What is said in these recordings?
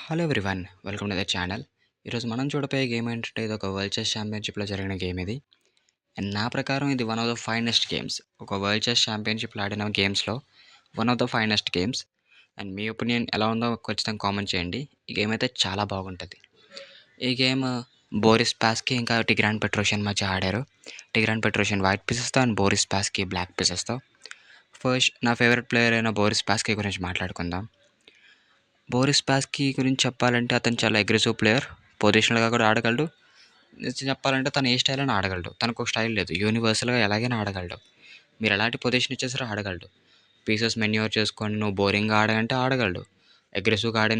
Hello everyone, welcome to the channel. ఈరోజు మనం చూడబోయే గేమ్ ఏంటంటే ఇది ఒక వరల్డ్ చెస్ ఛాంపియన్‌షిప్‌లో జరిగిన గేమ్ ఇది. అండ్ నా ప్రకారం ఇది one of the finest games. ఒక వరల్డ్ చెస్ ఛాంపియన్‌షిప్‌లో ఆడిన గేమ్స్‌లో one of the finest games. And me opinion ఎలా ఉందో ఖచ్చితంగా కామెంట్ చేయండి. ఈ గేమ్ అయితే చాలా బాగుంటది. ఈ గేమ్ బోరిస్ పాస్కీ ఇంకా టిగ్రాన్ పెట్రోషియన్ మధ్య ఆడారు. టిగ్రాన్ పెట్రోషియన్ వైట్ పీసెస్‌తో అండ్ బోరిస్ పాస్కీ బ్లాక్ పీసెస్‌తో. ఫస్ట్ నా ఫేవరెట్ ప్లేయర్ అయిన బోరిస్ పాస్కీ గురించి మాట్లాడుకుందాం. బోరిస్ పాస్కీ గురించి చెప్పాలంటే అతను చాలా అగ్రెసివ్ ప్లేయర్. పొజిషనల్‌గా కూడా ఆడగలడు. నిజం చెప్పాలంటే తను ఏ స్టైల్ అయినా ఆడగలడు. తనకు స్టైల్ లేదు. యూనివర్సల్‌గా ఎలాగైనా ఆడగలడు. మీరు ఎలాంటి పొజిషన్ ఇచ్చినా సరే ఆడగలడు. పీసెస్ మెన్యూర్ చేసుకొని నువ్వు బోరింగ్‌గా ఆడనంటే ఆడగలడు. అగ్రెసివ్‌గా ఆడి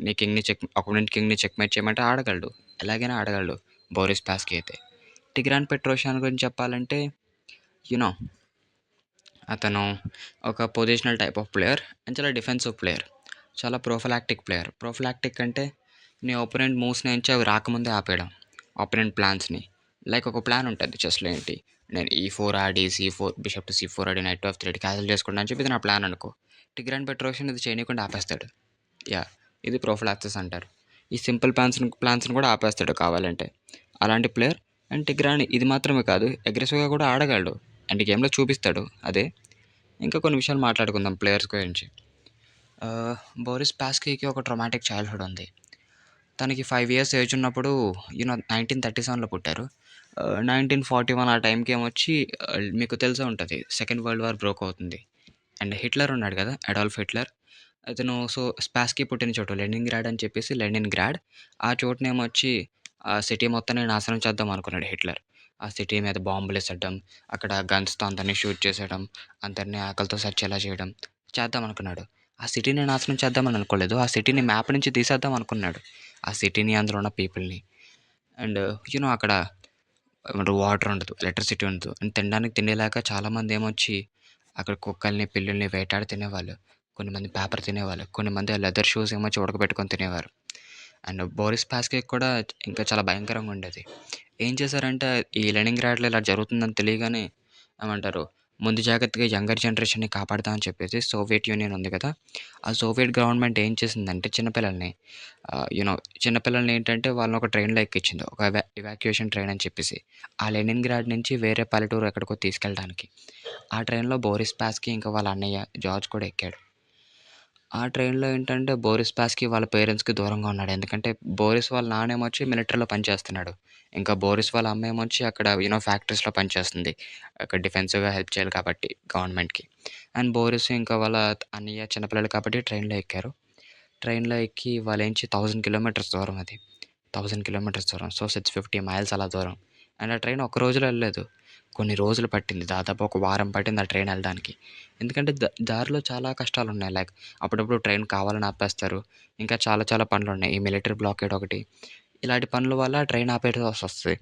నీ కింగ్‌ని అపోనెంట్ కింగ్‌ని చెక్‌మేట్ చేయమంటే ఆడగలడు. ఎలాగైనా ఆడగలడు బోరిస్ పాస్కీ అయితే. టిగ్రాన్ పెట్రోషియన్ గురించి చెప్పాలంటే యూ నో అతను ఒక positional type of player and చాలా డిఫెన్సివ్ ప్లేయర్. చాలా ప్రొఫిలాక్టిక్ ప్లేయర్. ప్రొఫిలాక్టిక్ అంటే నీ ఒపోనెంట్ మూవ్స్ నుంచి అవి రాకముందే ఆపేయడం. ఒపోనెంట్ ప్లాన్స్‌ని. లైక్ ఒక ప్లాన్ ఉంటది చెస్‌లో ఏంటి, నేను ఈ4 ఆడి సి4 bishop to సి4 Audi night to ఎఫ్3 cancel చేసుకుంటా అని చెప్పి ఇది నా ప్లాన్ అనుకో. టిగ్రాన్ పెట్రోషియన్ ఇది చేయనీయకుండా ఆపేస్తాడు. యాహ్! ఇది ప్రొఫిలాక్సిస్ అంటారు. ఈ సింపుల్ ప్లాన్స్‌ని కూడా ఆపేస్తాడు కావాలంటే. అలాంటి ప్లేయర్. అండ్ టిగ్రాన్ ఇది మాత్రమే కాదు, అగ్రెసివ్‌గా కూడా ఆడగలడు. అండ్ ఈ గేమ్‌లో చూపిస్తాడు అదే. ఇంకా కొన్ని విషయాలు మాట్లాడుకుందాం ప్లేయర్స్ గురించి. బోరిస్ పాస్కీకి ఒక ట్రామాటిక్ చైల్డ్‌హుడ్ ఉంది. తనకి 5 ఇయర్స్ ఏజ్ ఉన్నప్పుడు 1937లో పుట్టారు. 1941 ఆ టైంకి ఏమొచ్చి మీకు తెలిసే ఉంటది. సెకండ్ వరల్డ్ వార్ బ్రోక్ అవుతుంది. అండ్ హిట్లర్ ఉన్నాడు కదా! Adolf Hitler. అతను స్పాస్కీ పుట్టిన చోటు లెనిన్‌గ్రాడ్ అని చెప్పేసి లెనిన్‌గ్రాడ్. ఆ చోటునేమొచ్చి ఆ సిటీ మొత్తాన్ని నాశనం చేద్దాం అనుకున్నాడు హిట్లర్. ఆ సిటీ మీద బాంబులేసెయడం, అక్కడ గన్స్‌తో అందరిని షూట్ చేసేయడం, అందరిని ఆకలితో సచ్చేలా చేయడం చేద్దామనుకున్నాడు. ఆ సిటీని నాశనం చేద్దామని అనుకోలేదు. ఆ సిటీని మ్యాప్ నుంచి తీసేద్దాం అనుకున్నాడు. ఆ సిటీని, అందులో ఉన్న పీపుల్‌ని. అండ్ అక్కడ ఏమంటారు వాటర్ ఉండదు, ఎలక్ట్రిసిటీ ఉండదు. అండ్ తినడానికి తిండి లేక చాలామంది ఏమొచ్చి అక్కడ కుక్కల్ని, పిల్లుల్ని వేటాడి తినేవాళ్ళు. కొంతమంది పేపర్ తినేవాళ్ళు. కొంతమంది లెదర్ షూస్ ఏమొచ్చి ఉడకబెట్టుకొని తినేవారు. అండ్ బోరిస్ పాస్కీకి కూడా ఇంకా చాలా భయంకరంగా ఉండేది. ఏం చేశారంటే ఈ లెనిన్‌గ్రాడ్‌లో ఇలా జరుగుతుందని తెలియగానే ఏమంటారు, ముందు జాగ్రత్తగా యంగర్ జనరేషన్‌ని కాపాడదాం అని చెప్పేసి సోవియట్ యూనియన్ ఉంది కదా! ఆ సోవియట్ గవర్నమెంట్ ఏం చేసిందంటే చిన్నపిల్లల్ని ఆహ్, యూ నో చిన్నపిల్లల్ని ఏంటంటే వాళ్ళని ఒక ట్రైన్‌లో ఎక్కించింది. ఒక ఎవాక్యుయేషన్ ట్రైన్ అని చెప్పేసి. ఆ లెనిన్‌గ్రాడ్ నుంచి వేరే పల్లెటూరు ఎక్కడికో తీసుకెళ్ళడానికి. ఆ ట్రైన్‌లో బోరిస్ పాస్కీ ఇంకా వాళ్ళ అన్నయ్య జార్జ్ కూడా ఎక్కాడు. ఆ ట్రైన్‌లో ఏంటంటే బోరిస్ పాస్కీ వాళ్ళ పేరెంట్స్‌కి దూరంగా ఉన్నాడు. ఎందుకంటే బోరిస్ వాళ్ళ నాన్నేమొచ్చి మిలిటరీలో పనిచేస్తున్నాడు. ఇంకా బోరిస్ వాళ్ళ అమ్మేమొచ్చి అక్కడ ఫ్యాక్టరీస్‌లో పనిచేస్తుంది. అక్కడ డిఫెన్సివ్‌గా హెల్ప్ చేయాలి కాబట్టి గవర్నమెంట్‌కి. అండ్ బోరిస్ ఇంకా వాళ్ళ అన్నయ్య చిన్నపిల్లలు కాబట్టి ట్రైన్‌లో ఎక్కారు. ట్రైన్‌లో ఎక్కి వాళ్ళేంచి 1000 కిలోమీటర్స్ దూరం అది. 1000 కిలోమీటర్స్ దూరం. సో, 650 మైల్స్ అలా దూరం. అండ్ ఆ ట్రైన్ ఒక్క రోజులో ఎళ్ళలేదు. కొన్ని రోజులు పట్టింది. దాదాపు ఒక వారం పట్టింది ఆ ట్రైన్ ఎళ్ళడానికి. ఎందుకంటే దారిలో చాలా కష్టాలున్నాయి. లైక్ అప్పుడప్పుడు ట్రైన్ కావాలని ఆపేస్తారు. ఇంకా చాలా చాలా పనులున్నాయి. ఈ మిలిటరీ బ్లాకేడ్ ఒకటి. ఇలాంటి పనుల వల్ల ట్రైన్ ఆపేయాల్సొస్తది.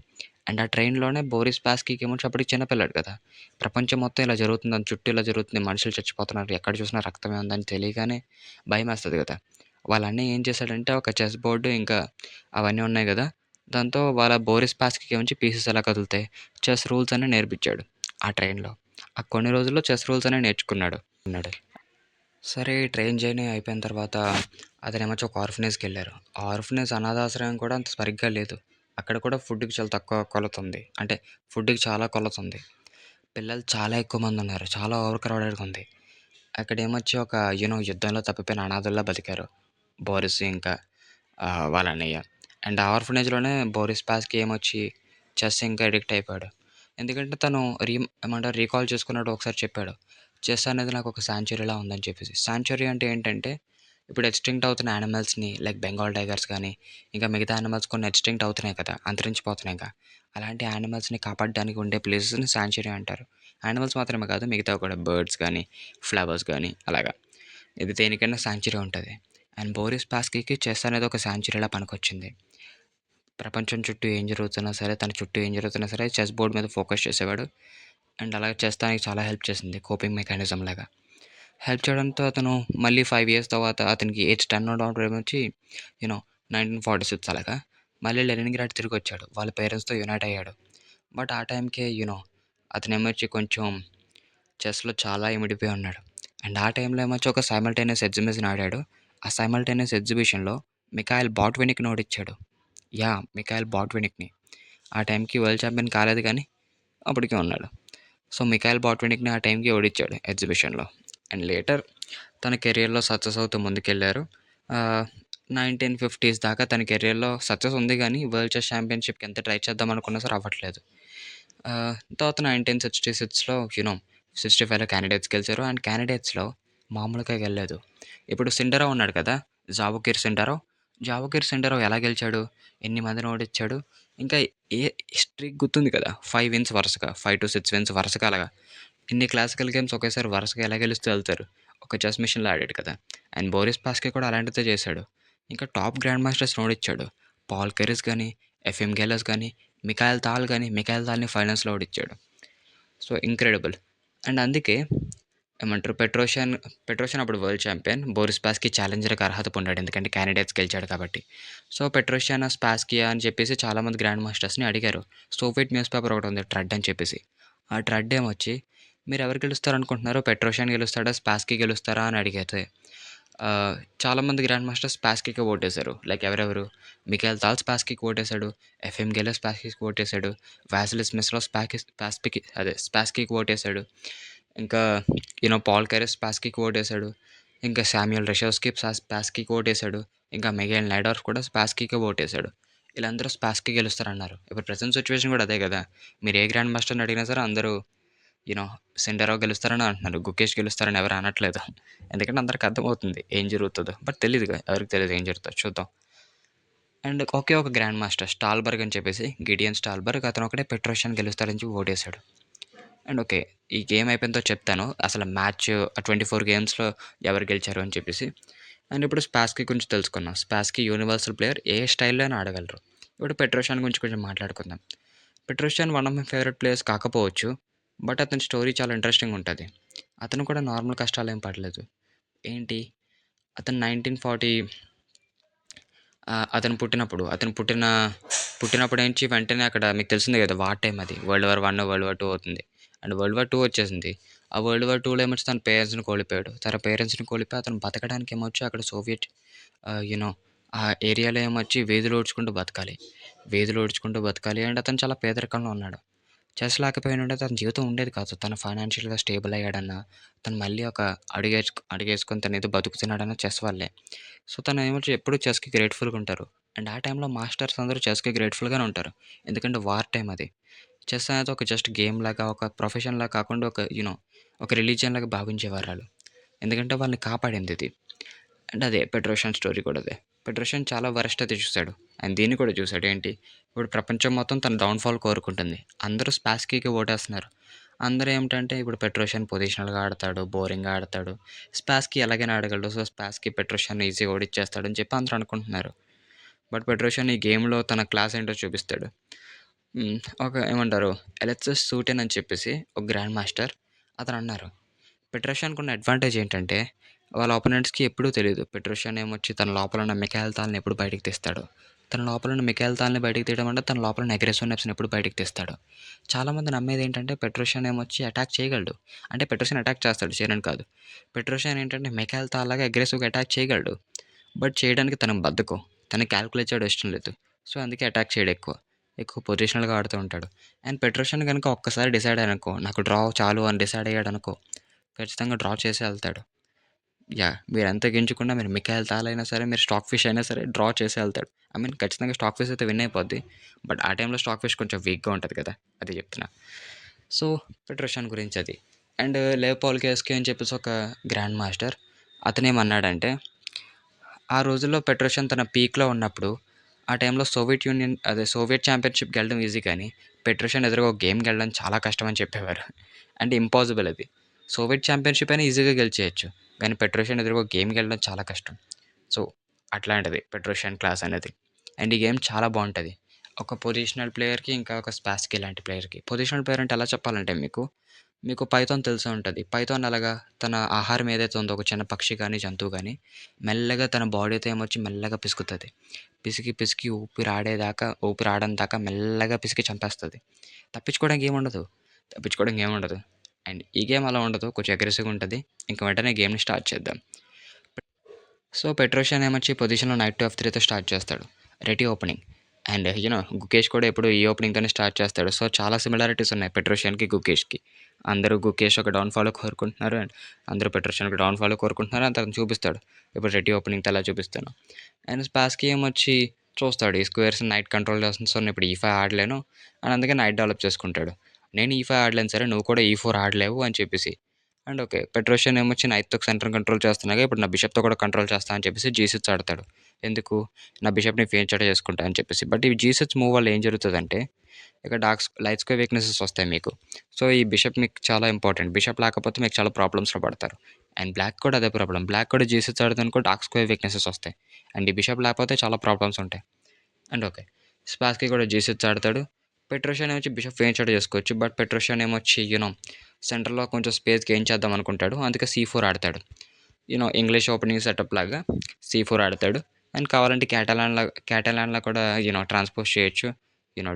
అండ్ ఆ ట్రైన్‌లోనే బోరిస్ పాస్కీకేమో అప్పటికి చిన్న పిల్లాడు కదా! ప్రపంచం మొత్తం ఇలా జరుగుతుందని, చుట్టూ ఇలా జరుగుతుంది, మనుషులు చచ్చిపోతున్నారు, ఎక్కడ చూసినా రక్తమే ఉందని తెలియగానే భయమేస్తది గదా! వాళ్ళ అన్నయ్య ఏం చేశాడంటే ఒక చెస్ బోర్డ్ ఇంకా అవన్నీ ఉన్నాయి గదా! దాంతో వాళ్ళ బోరిస్ పాస్కీకేమోచ్చి పీసెస్ ఎలా కదులుతాయి, చెస్ రూల్స్ అన్నీ నేర్పించాడు ఆ ట్రైన్‌లో. ఆ కొన్ని రోజుల్లో చెస్ రూల్స్ అనేవి నేర్చుకున్నాడు. సరే ట్రైన్ జర్నీ అయిపోయిన తర్వాత అతనేమొచ్చి ఒక ఆర్ఫనేజ్‌కెళ్లారు. ఆ ఆర్ఫనేజ్ అనాథాశ్రయం కూడా అంత సరిగ్గా లేదు. అక్కడ కూడా ఫుడ్‌కి చాలా తక్కువ కొలతుంది. అంటే ఫుడ్‌కి చాలా కొలతుంది. పిల్లలు చాలా ఎక్కువ మందున్నారు. చాలా ఓవర్ క్రౌడెడ్‌గా ఉంది. అక్కడేమొచ్చి ఒక యుద్ధంలో తప్పిపోయిన అనాథల్లా బతికారు. బోరిస్ ఇంకా వాళ్ళ అన్నయ్య. అండ్ ఆ ఆర్ఫనేజ్‌లోనే బోరిస్ పాస్‌కి ఏమొచ్చి చెస్ ఇంకా అడిక్ట్ అయిపోయాడు. ఎందుకంటే తను ఏమంటారు రీకాల్ చేసుకున్నట్టు ఒకసారి చెప్పాడు. చెస్ అనేది నాకొక సాంచురీలా ఉందని చెప్పేసి. సాంచురీ అంటే ఏంటంటే ఇప్పుడు ఎక్స్‌టింక్ట్ అవుతున్న యానిమల్స్‌ని లైక్ బెంగాల్ టైగర్స్ గానీ, ఇంకా మిగతా యానిమల్స్ కొన్ని ఎక్స్‌టింక్ట్ అవుతున్నాయి కదా! అంతరించిపోతున్నాయిగా. అలాంటి యానిమల్స్‌ని కాపాడడానికి ఉండే ప్లేసెస్‌ని సాంచురీ అంటారు. యానిమల్స్ మాత్రమే కాదు మిగతావి కూడా బర్డ్స్ గానీ, ఫ్లవర్స్ గానీ అలాగా. ఇది దేనికైనా సాంచురీ ఉంటది. అండ్ బోరిస్ పాస్కీకి చెస్ అనేది ఒక సాంచురీలా పనికొచ్చింది. ప్రపంచం చుట్టూ ఏం జరుగుతున్నా సరే, తన చుట్టూ ఏం జరుగుతున్నా సరే చెస్ బోర్డ్ మీద ఫోకస్ చేసేవాడు. అండ్ అలాగే చెస్ తనకి చాలా హెల్ప్ చేసింది. కోపింగ్ మెకానిజం లాగా. హెల్ప్ చేయడంతో అతను మళ్ళీ 5 ఇయర్స్ తర్వాత అతనికి ఏజ్ 10 వచ్చి యూ నో 1946 అలాగా మళ్ళీ లెనిన్‌గ్రాడ్ తిరిగొచ్చాడు. వాళ్ళ పేరెంట్స్‌తో యునైట్ అయ్యాడు. బట్ ఆ టైంకే అతనేమొచ్చి కొంచెం చెస్‌లో చాలా ఇమిడిపోయి ఉన్నాడు. అండ్ ఆ టైంలో ఏమొచ్చి ఒక సైమల్టేనియస్ ఎగ్జిబిషన్ ఆడాడు. ఆ సైమల్టేనియస్ ఎగ్జిబిషన్‌లో మిఖాయిల్ బాట్వినిక్‌ని ఓడించాడు. మిఖాయిల్ బాట్వినిక్‌ని. ఆ టైంకి వరల్డ్ ఛాంపియన్ కాలేదు కానీ అప్పటికే ఉన్నాడు. సో, మిఖాయిల్ బాట్వినిక్‌ని ఆ టైంకి ఓడించాడు ఎగ్జిబిషన్‌లో. అండ్ లేటర్ తన కెరియర్‌లో సక్సెస్ అవుతూ ముందుకెళ్లారు. 1950s దాకా తన కెరియర్‌లో సక్సెస్ ఉంది గానీ, వరల్డ్ చెస్ ఛాంపియన్‌షిప్‌కి ఎంత ట్రై చేద్దాం అనుకున్నా సరే అవ్వట్లేదు. తర్వాత 1966లో 65లో క్యాండిడేట్స్ గెలిచారు. అండ్ క్యాండిడేట్స్‌లో మామూలుగా గెలలేదు. ఇప్పుడు సిండరో ఉన్నాడు కదా! జావోకిర్ సిండరో. జావోకిర్ సిండరో ఎలా గెలిచాడు? ఎన్ని మందిని ఓడించాడు? ఇంకా ఏ స్ట్రీక్ గుర్తుంది కదా! 5 విన్స్ వరుసగా. 5-6 విన్స్ వరుసగా అలాగా. ఇన్ని క్లాసికల్ గేమ్స్ ఒకేసారి వరుసగా ఎలా గెలుస్తూ ఎళ్తారు? ఒక చెస్ మిషన్‌లో ఆడాడు కదా! అండ్ బోరిస్ పాస్కీ కూడా అలాంటిదే చేశాడు. ఇంకా టాప్ గ్రాండ్ మాస్టర్స్‌ని ఓడించాడు. పాల్ కెరిస్ గాని, ఎఫ్ఎం గెలస్ గాని, మిఖాయిల్ తాల్‌ని ఫైనల్స్‌లో ఓడించాడు. So, incredible. అండ్ అందుకే ఏమంటారు పెట్రోషియన్ అప్పుడు వరల్డ్ ఛాంపియన్. బోరిస్ స్పాస్‌కి ఛాలెంజర్‌కి అర్హత పొందాడు. ఎందుకంటే క్యాండిడేట్స్ గెలిచాడు కాబట్టి. సో, పెట్రోషియన్, స్పాస్కియా అని చెప్పేసి చాలామంది గ్రాండ్ మాస్టర్స్‌ని అడిగారు. సోవియట్ న్యూస్ పేపర్ ఒకటుంది ట్రెడ్ అని చెప్పేసి. ఆ ట్రెడ్ ఏమొచ్చి మీరెవరు గెలుస్తారనుకుంటున్నారు? పెట్రోషియన్ గెలుస్తాడా? స్పాస్కీ గెలుస్తారా? అని అడిగితే చాలామంది గ్రాండ్ మాస్టర్స్ స్పాస్కీకే ఓటేశారు. లైక్ ఎవరెవరు? మిఖాయిల్ తాల్ స్పాస్కీకి ఓటేశాడు. ఎఫ్ఎం గెలస్ స్పాస్కీకి ఓటేశాడు. వాసిలిస్ మిస్లో స్పాస్కీకి ఓటేశాడు. ఇంకా పాల్ కెరెస్ స్పాస్కీకి ఓటేశాడు. ఇంకా శామ్యూల్ రెషోవ్స్కీ స్పాస్కీకి ఓటేశాడు. ఇంకా మిగైల్ నైడార్ఫ్ కూడా స్పాస్కీకే ఓటేశాడు. ఈళ్ళందరూ స్పాస్కీ గెలుస్తారన్నారు. ఇప్పుడు ప్రెజెంట్ సిట్యుయేషన్ కూడా అదే కదా! మీరు ఏ గ్రాండ్ మాస్టర్‌ని అడిగినా సరే అందరూ యూనో సిండరో గెలుస్తారని అంటున్నారు. గుకేష్ గెలుస్తారని ఎవరు అనట్లేదు. ఎందుకంటే అందరికి అర్థమవుతుంది ఏం జరుగుతదో. బట్ తెలీదుగా ఎవరికీ తెలీదు ఏం జరుగుతదో చూద్దాం. అండ్ ఒకే ఒక గ్రాండ్ మాస్టర్ స్టాల్బర్గ్ అని చెప్పేసి గిడియన్ స్టాల్బర్గ్ అతను ఒకడే పెట్రోషియన్ గెలుస్తారని చెప్పి ఓటేశాడు. And okay. ఈ గేమ్ అయిపోయినతో చెప్తాను. అసలు మ్యాచ్ 24 గేమ్స్‌లో ఎవరు గెలిచారు అని చెప్పేసి. అండ్ ఇప్పుడు స్పాస్కీ గురించి తెలుసుకుందాం. స్పాస్కీ యూనివర్సల్ ప్లేయర్. ఏ స్టైల్‌లో అయినా ఆడగలరు. ఇప్పుడు పెట్రోషియన్ గురించి కొంచెం మాట్లాడుకుందాం. Petrosian one of my favourite players కాకపోవచ్చు. బట్ అతని స్టోరీ చాలా ఇంట్రెస్టింగ్ ఉంటది. అతను కూడా నార్మల్ కష్టాలేం పడలేదు. ఏంటి అతను 1940 అతను పుట్టినప్పుడు నుంచి వెంటనే అక్కడ మీకు తెలిసిందే కదా! వార్ టైమ్ అది. వరల్డ్ వార్ 1, వరల్డ్ వార్ 2 అవుతుంది. అండ్ వరల్డ్ వార్ 2 వచ్చేసింది. ఆ వరల్డ్ వార్ 2లో ఏమొచ్చి తన పేరెంట్స్‌ని కోల్పోయాడు. తన పేరెంట్స్‌ని కోల్పోయి అతను బతకడానికి ఏమొచ్చి అక్కడ సోవియట్ ఆహ్, యూ నో ఆ ఏరియాలో ఏమొచ్చి వీధులు ఊడ్చుకుంటూ బతకాలి. వీధులు ఊడ్చుకుంటూ బతకాలి. అండ్ అతను చాలా పేదరికంలో ఉన్నాడు. చెస్ లేకపోయినుంటే తన జీవితం ఉండేది కాదు. తను ఫైనాన్షియల్‌గా స్టేబుల్ అయ్యాడన్నా, తను మళ్ళీ ఒక అడుగేసుకొని తనేదో బతుకుతున్నాడన్నా చెస్ వల్లే. సో, తనేమో ఎప్పుడూ చెస్‌కి గ్రేట్‌ఫుల్‌గా ఉంటారు. అండ్ ఆ టైంలో మాస్టర్స్ అందరూ చెస్‌కి గ్రేట్‌ఫుల్‌గానే ఉంటారు. ఎందుకంటే వార్ టైమ్ అది. చెస్ అనేది ఒక జస్ట్ గేమ్ లాగా, ఒక ప్రొఫెషన్‌లా కాకుండా ఒక రిలీజియన్ లాగా భావించేవారాళ్ళు. ఎందుకంటే వాళ్ళని కాపాడిందిది. అండ్ అదే పెట్రోషియన్ స్టోరీ కూడా అదే. పెట్రోషియన్ చాలా వరస్ట్ అయితే చూసాడు. ఆయన దీన్ని కూడా చూసాడు. ఏంటి? ఇప్పుడు ప్రపంచం మొత్తం తన డౌన్‌ఫాల్ కోరుకుంటుంది. అందరూ స్పాస్కీకి ఓటేస్తున్నారు. అందరూ ఏమిటంటే ఇప్పుడు పెట్రోషియన్ పొజిషనల్‌గా ఆడతాడు, బోరింగ్‌గా ఆడతాడు. స్పాస్కీ ఎలాగైనా ఆడగలడు. సో, స్పాస్కీ పెట్రోషియన్‌ని ఈజీగా ఓడించేస్తాడని చెప్పి అందరూ అనుకుంటున్నారు. బట్ పెట్రోషియన్ ఈ గేమ్‌లో తన క్లాస్ ఏంటో చూపిస్తాడు. హ్మ్. ఒక ఏమంటారు అలెక్సస్ సూటెన్ అని చెప్పేసి ఒక గ్రాండ్ మాస్టర్ అతనన్నారు. పెట్రోషియాన్‌కున్న అడ్వాంటేజ్ ఏంటంటే, వాళ్ళ అపోనెంట్స్‌కి ఎప్పుడూ తెలీదు. పెట్రోషియన్ ఏమొచ్చి తన లోపల ఉన్న మిఖాయిల్ తాల్‌ని ఎప్పుడు బయటికి తీస్తాడో. తన లోపల ఉన్న మిఖాయిల్ తాల్‌ని బయటికి తీయడం అంటే, తన లోపల ఉన్న అగ్రెసివ్‌నెస్‌ని ఎప్పుడు బయటికి తీస్తాడో. చాలామంది నమ్మేదేంటంటే, పెట్రోషియన్ ఏమొచ్చి అటాక్ చేయగలడు. అంటే పెట్రోషియన్ అటాక్ చేస్తాడు, చేయనని కాదు. పెట్రోషియన్ ఏంటంటే, మిఖాయిల్ తాల్‌లాగా అగ్రెసివ్‌గా అటాక్ చేయగలడు. బట్ చేయడానికి తనకు బద్ధకం. తనకి కాలిక్యులేట్ చేయడం ఇష్టం లేదు. సో, అందుకే అటాక్ చేయడు ఎక్కువ. ఎక్కువ పొజిషనల్‌గా ఆడుతూ ఉంటాడు. అండ్ పెట్రోషియన్ గనుక ఒక్కసారి డిసైడ్ అయ్యాడనుకో, నాకు డ్రా చాలు అని డిసైడ్ అయ్యాడనుకో, ఖచ్చితంగా డ్రా చేసే ఎళ్తాడు. మీరెంత గింజుకున్నా మీరు మిఖాయిల్ తాల్ అయినా సరే, మీరు స్టాక్ ఫిష్ అయినా సరే డ్రా చేసే ఎళ్తాడు. ఐ మీన్ ఖచ్చితంగా స్టాక్ ఫిష్ అయితే విన్ అయిపోద్ది. బట్ ఆ టైంలో స్టాక్ ఫిష్ కొంచెం వీక్‌గా ఉంటది కదా! అది చెప్తున్నా. సో, పెట్రోషియన్ గురించి అది. అండ్ లేవ్ పాల్‌కియాస్కీ అని చెప్పేసి ఒక గ్రాండ్ మాస్టర్. అతనేమన్నాడంటే, ఆ రోజుల్లో పెట్రోషియన్ తన పీక్‌లో ఉన్నప్పుడు, ఆ టైంలో సోవియట్ ఛాంపియన్‌షిప్ గెలడం ఈజీ కానీ, పెట్రోషియన్ ఎదురుగా ఒక గేమ్ గెలడం చాలా కష్టం అని చెప్పేవారు. అంటే ఇంపాసిబుల్ అది. సోవియట్ ఛాంపియన్‌షిప్ అయినా ఈజీగా గెలిచేయొచ్చు. కానీ పెట్రోషియన్ ఎదురుగా ఒక గేమ్ గెలడం చాలా కష్టం. సో, అట్లాంటిది పెట్రోషియన్ క్లాస్ అనేది. అండ్ ఈ గేమ్ చాలా బావుంటది. ఒక పొజిషనల్ ప్లేయర్‌కి, ఇంకా ఒక స్పాస్కీ లాంటి ప్లేయర్‌కి. పొజిషనల్ ప్లేయర్ అంటే ఎలా చెప్పాలంటే మీకు పైథాన్ తెలిసే ఉంటది. పైథాన్ ఎలాగా తన ఆహారం ఏదైతే ఉందో ఒక చిన్న పక్షి గాని, జంతువు గాని మెల్లగా తన బాడీతో ఏమొచ్చి మెల్లగా పిసుకుతది. పిసికి ఊపిరాడని దాకా మెల్లగా పిసికి చంపేస్తది. తప్పించుకోవడానికి ఏముండదు. అండ్ ఈ గేమ్ అలా ఉండదు. కొంచెం అగ్రెసివ్‌గా ఉంటది. ఇంక వెంటనే గేమ్‌ని స్టార్ట్ చేద్దాం. సో, పెట్రోషియన్ ఏమొచ్చి పొజిషన్‌లో నైట్ టు ఎఫ్3తో స్టార్ట్ చేస్తాడు. Ready opening. అండ్ గుకేష్ కూడా ఎప్పుడు ఈ ఓపెనింగ్‌తోనే స్టార్ట్ చేస్తాడు. సో, చాలా సిమిలారిటీస్ ఉన్నాయి పెట్రోషియన్‌కి, గుకేష్‌కి. అందరూ గుకేష్ ఒక డౌన్‌ఫాల్ కోరుకుంటున్నారు. అండ్ అందరూ పెట్రోషియన్ ఒక డౌన్‌ఫాల్ కోరుకుంటున్నారు. అని తను చూపిస్తాడు. ఇప్పుడు రెడీ ఓపెనింగ్‌తో ఎలా చూపిస్తానో. అండ్ స్పాస్‌కి ఏమొచ్చి చూస్తాడు. ఈ స్క్వేర్స్ నైట్ కంట్రోల్ చేస్తుంది. సో, నేను ఇప్పుడు ఈ5 ఆడలేను. అని అందుకే నైట్ డెవలప్ చేసుకుంటాడు. నేను ఈ5 ఆడలేను సరే, నువ్వు కూడా ఈ4 ఆడలేవు అని చెప్పేసి. And okay. పెట్రోషియన్ ఏమొచ్చి నైట్‌తో సెంటర్‌ని కంట్రోల్ చేస్తున్నాగా, ఇప్పుడు నా బిషప్‌తో కూడా కంట్రోల్ చేస్తా అని చెప్పేసి జీ6 ఆడతాడు. ఎందుకు? నా బిషప్‌ని ఫేంచడ చేసుకుంటా అని చెప్పేసి. బట్ ఈ జీ6 మూవ్ వల్ల ఏం జరుగుతదంటే, ఇక్కడ లైట్ స్క్వేర్ వీక్‌నెసెస్ వస్తాయి మీకు. సో, ఈ బిషప్ మీకు చాలా ఇంపార్టెంట్. బిషప్ లేకపోతే మీకు చాలా ప్రాబ్లమ్స్‌లో పడతారు. అండ్ బ్లాక్ కూడా అదే ప్రాబ్లమ్. బ్లాక్ కూడా జీ6 ఆడిందనుకో డార్క్ స్క్వేర్ వీక్‌నెసెస్ వస్తాయి. అండ్ ఈ బిషప్ లేకపోతే చాలా ప్రాబ్లమ్స్ ఉంటాయి. And okay. స్పాస్‌కి కూడా జీ6 ఆడతాడు. పెట్రోషియన్ ఏమొచ్చి బిషప్ ఫేంచడ చేసుకోవచ్చు. బట్ పెట్రోషియన్ ఏమొచ్చి సెంటర్‌లో కొంచెం స్పేస్ గెయిన్ చేద్దాం అనుకుంటాడు. అందుకే సి4 ఆడతాడు. ఇంగ్లీష్ ఓపెనింగ్ సెటప్ లాగా సి4 ఆడతాడు. అండ్ కావాలంటే క్యాటలాన్‌లా కూడా ట్రాన్స్‌పోజ్ చేయొచ్చు.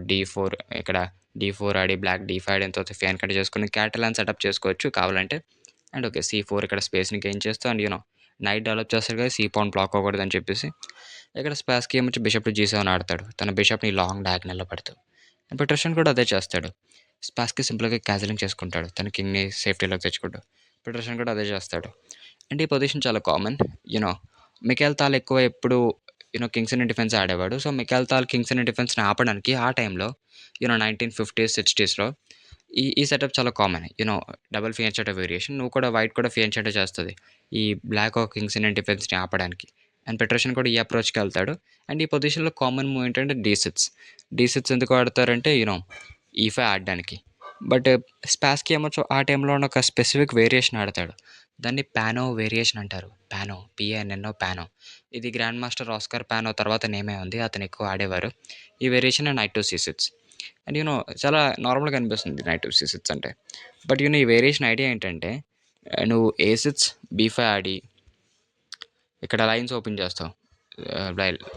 డి4 ఇక్కడ డి4 ఆడి, బ్లాక్ డి5 ఆడిన తర్వాత ఫ్యాన్ కట్ చేసుకొని క్యాటలాన్ సెటప్ చేసుకోవచ్చు కావాలంటే. And okay. సి4 ఇక్కడ స్పేస్‌ని గెయిన్ చేస్తూ అండ్ నైట్ డెవలప్ చేస్తాడు కదా! సి పాన్ బ్లాక్ అవ్వకూడదని చెప్పేసి. ఇక్కడ స్పాస్‌కి ఏమొచ్చి బిషప్ టు జీ7 ఆడతాడు. తన బిషప్‌ని లాంగ్ డయాగ్నల్‌లో పెడుతూ. పీటర్సన్ కూడా అదే చేస్తాడు. స్పాస్‌కి సింపుల్‌గా క్యాజలింగ్ చేసుకుంటాడు. తన కింగ్‌ని సేఫ్టీలోకి తెచ్చుకుంటూ. పీటర్సన్ కూడా అదే చేస్తాడు. అండ్ ఈ పొజిషన్ చాలా కామన్. యూనో మిఖాయల్ తాల్ ఎక్కువ ఎప్పుడు కింగ్స్ ఇన్ డిఫెన్స్ ఆడేవాడు. So, Mikhail Tal king's in డిఫెన్స్‌ని ఆపడానికి ఆ టైంలో 1950స్, 60స్‌లో ఈ ఈ సెటప్ చాలా కామన్. Double ఫియాన్షాటో variation. నువ్వు కూడా వైట్ కూడా ఫియాన్షాటో చేస్తది. ఈ బ్లాక్ ఆఫ్ కింగ్స్ ఇన్ డిఫెన్స్‌ని ఆపడానికి. అండ్ పీటర్సన్ కూడా ఈ అప్రోచ్‌కెళ్తాడు. అండ్ ఈ పొజిషన్‌లో కామన్ మూవ్ ఏంటంటే డి6. డి6 ఎందుకు ఆడతారంటే ఈ5 ఆడడానికి. బట్ స్పాస్‌కి ఏమో ఆ టైంలో ఒక స్పెసిఫిక్ వేరియేషన్ ఆడతాడు. దాన్ని పానో వేరియేషన్ అంటారు. పానో పీఏఎన్ఎన్ఓ పానో. ఇది గ్రాండ్ మాస్టర్ ఆస్కార్ పానో తర్వాత నేమే ఉంది. అతను ఎక్కువ ఆడేవారు. ఈ వేరియేషన్ నైట్ టు సి6. అండ్ చాలా నార్మల్‌గా అనిపిస్తుంది నైట్ టు సి6 అంటే. బట్ ఈ వేరియేషన్ ఐడియా ఏంటంటే నువ్వు ఏ6, బీ5 ఆడి ఇక్కడ లైన్స్ ఓపెన్ చేస్తావు.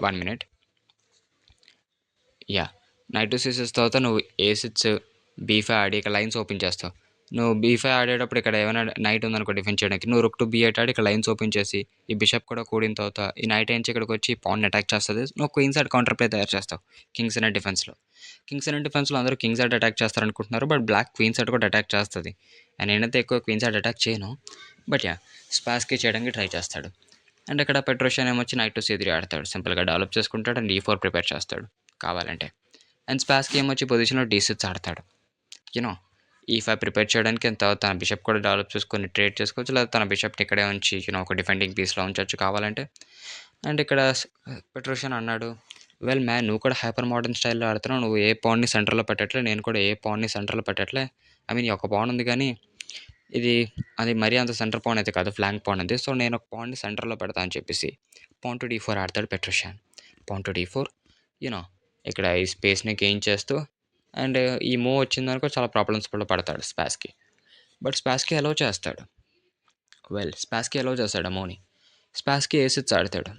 1 మినిట్. యాహ్! నైట్ టు సి6 తర్వాత నువ్వు ఏ6, బీ5 ఆడి ఇక్కడ లైన్స్ ఓపెన్ చేస్తావు. నువ్వు బీ5 ఆడేటప్పుడు ఇక్కడ ఏమైనా నైట్ ఉందనుకో డిఫెండ్ చేయడానికి. నువ్వు రూక్ టు బీ8 ఆడి ఇక్కడ లైన్స్ ఓపెన్ చేసి, ఈ బిషప్ కూడా కూడిన తర్వాత ఈ నైట్ ఏంచి ఇక్కడికొచ్చి పాన్‌ని అటాక్ చేస్తది. నువ్వు క్వీన్ సైడ్ కౌంటర్ ప్లే తయారు చేస్తావు. కింగ్స్ ఇన్ డిఫెన్స్‌లో. కింగ్స్ ఇన్ డిఫెన్స్‌లో అందరూ కింగ్ సైడ్ అటాక్ చేస్తారనుకుంటున్నారు. బట్ బ్లాక్ క్వీన్ సైడ్ కూడా అటాక్ చేస్తది. అండ్ నేనైతే ఎక్కువ క్వీన్ సైడ్ అటాక్ చేయను. But yeah! స్పాస్‌కి చేయడానికి ట్రై చేస్తాడు. అండ్ ఇక్కడ పెట్రోషియన్ ఏమొచ్చి నైట్ టు సి3 ఆడతాడు. సింపుల్‌గా డెవలప్ చేసుకుంటాడు అండ్ ఈ4 ప్రిపేర్ చేస్తాడు కావాలంటే. అండ్ స్పాస్‌కి ఏమొచ్చి పొజిషన్‌లో డి6 ఆడతాడు. యూనో ఈ5 ప్రిపేర్ చేయడానికి అండ్ తర్వాత తన బిషప్ కూడా డెవలప్ చేసుకొని ట్రేడ్ చేసుకోవచ్చు. లేదా తన బిషప్‌ని ఇక్కడే ఉంచి ఒక డిఫెండింగ్ పీస్‌లో ఉంచొచ్చు కావాలంటే. అండ్ ఇక్కడ పెట్రోషియన్ అన్నాడు, "వెల్ మ్యాన్ నువ్వు కూడా హైపర్ మోడర్న్ స్టైల్‌లో ఆడుతున్నావు. నువ్వు ఏ పాన్‌ని సెంటర్‌లో పెట్టట్లే. నేను కూడా ఏ పాన్‌ని సెంటర్‌లో పెట్టట్లే. ఐ మీన్ ఒక పాన్ ఉంది గానీ, ఇది అది మరీ అంత సెంటర్ పాన్ అయితే కాదు. ఫ్లాంక్ పాన్ అది. సో, నేను ఒక పాన్‌ని సెంటర్‌లో పెడతా" అని చెప్పేసి పాన్ టు డి4 ఆడతాడు పెట్రోషియన్. పాన్ టు డి4 యూనో ఇక్కడ ఈ స్పేస్‌ని గెయిన్ చేస్తూ అండ్ ఈ మూవ్ వచ్చిందనుకో చాలా ప్రాబ్లమ్స్ కూడా పడతాడు స్పాస్‌కి. బట్ స్పాస్‌కి అలౌ చేస్తాడు. స్పాస్‌కి అలౌ చేస్తాడు ఆ మూవ్‌ని. స్పాస్‌కి ఏ6 ఆడతాడు.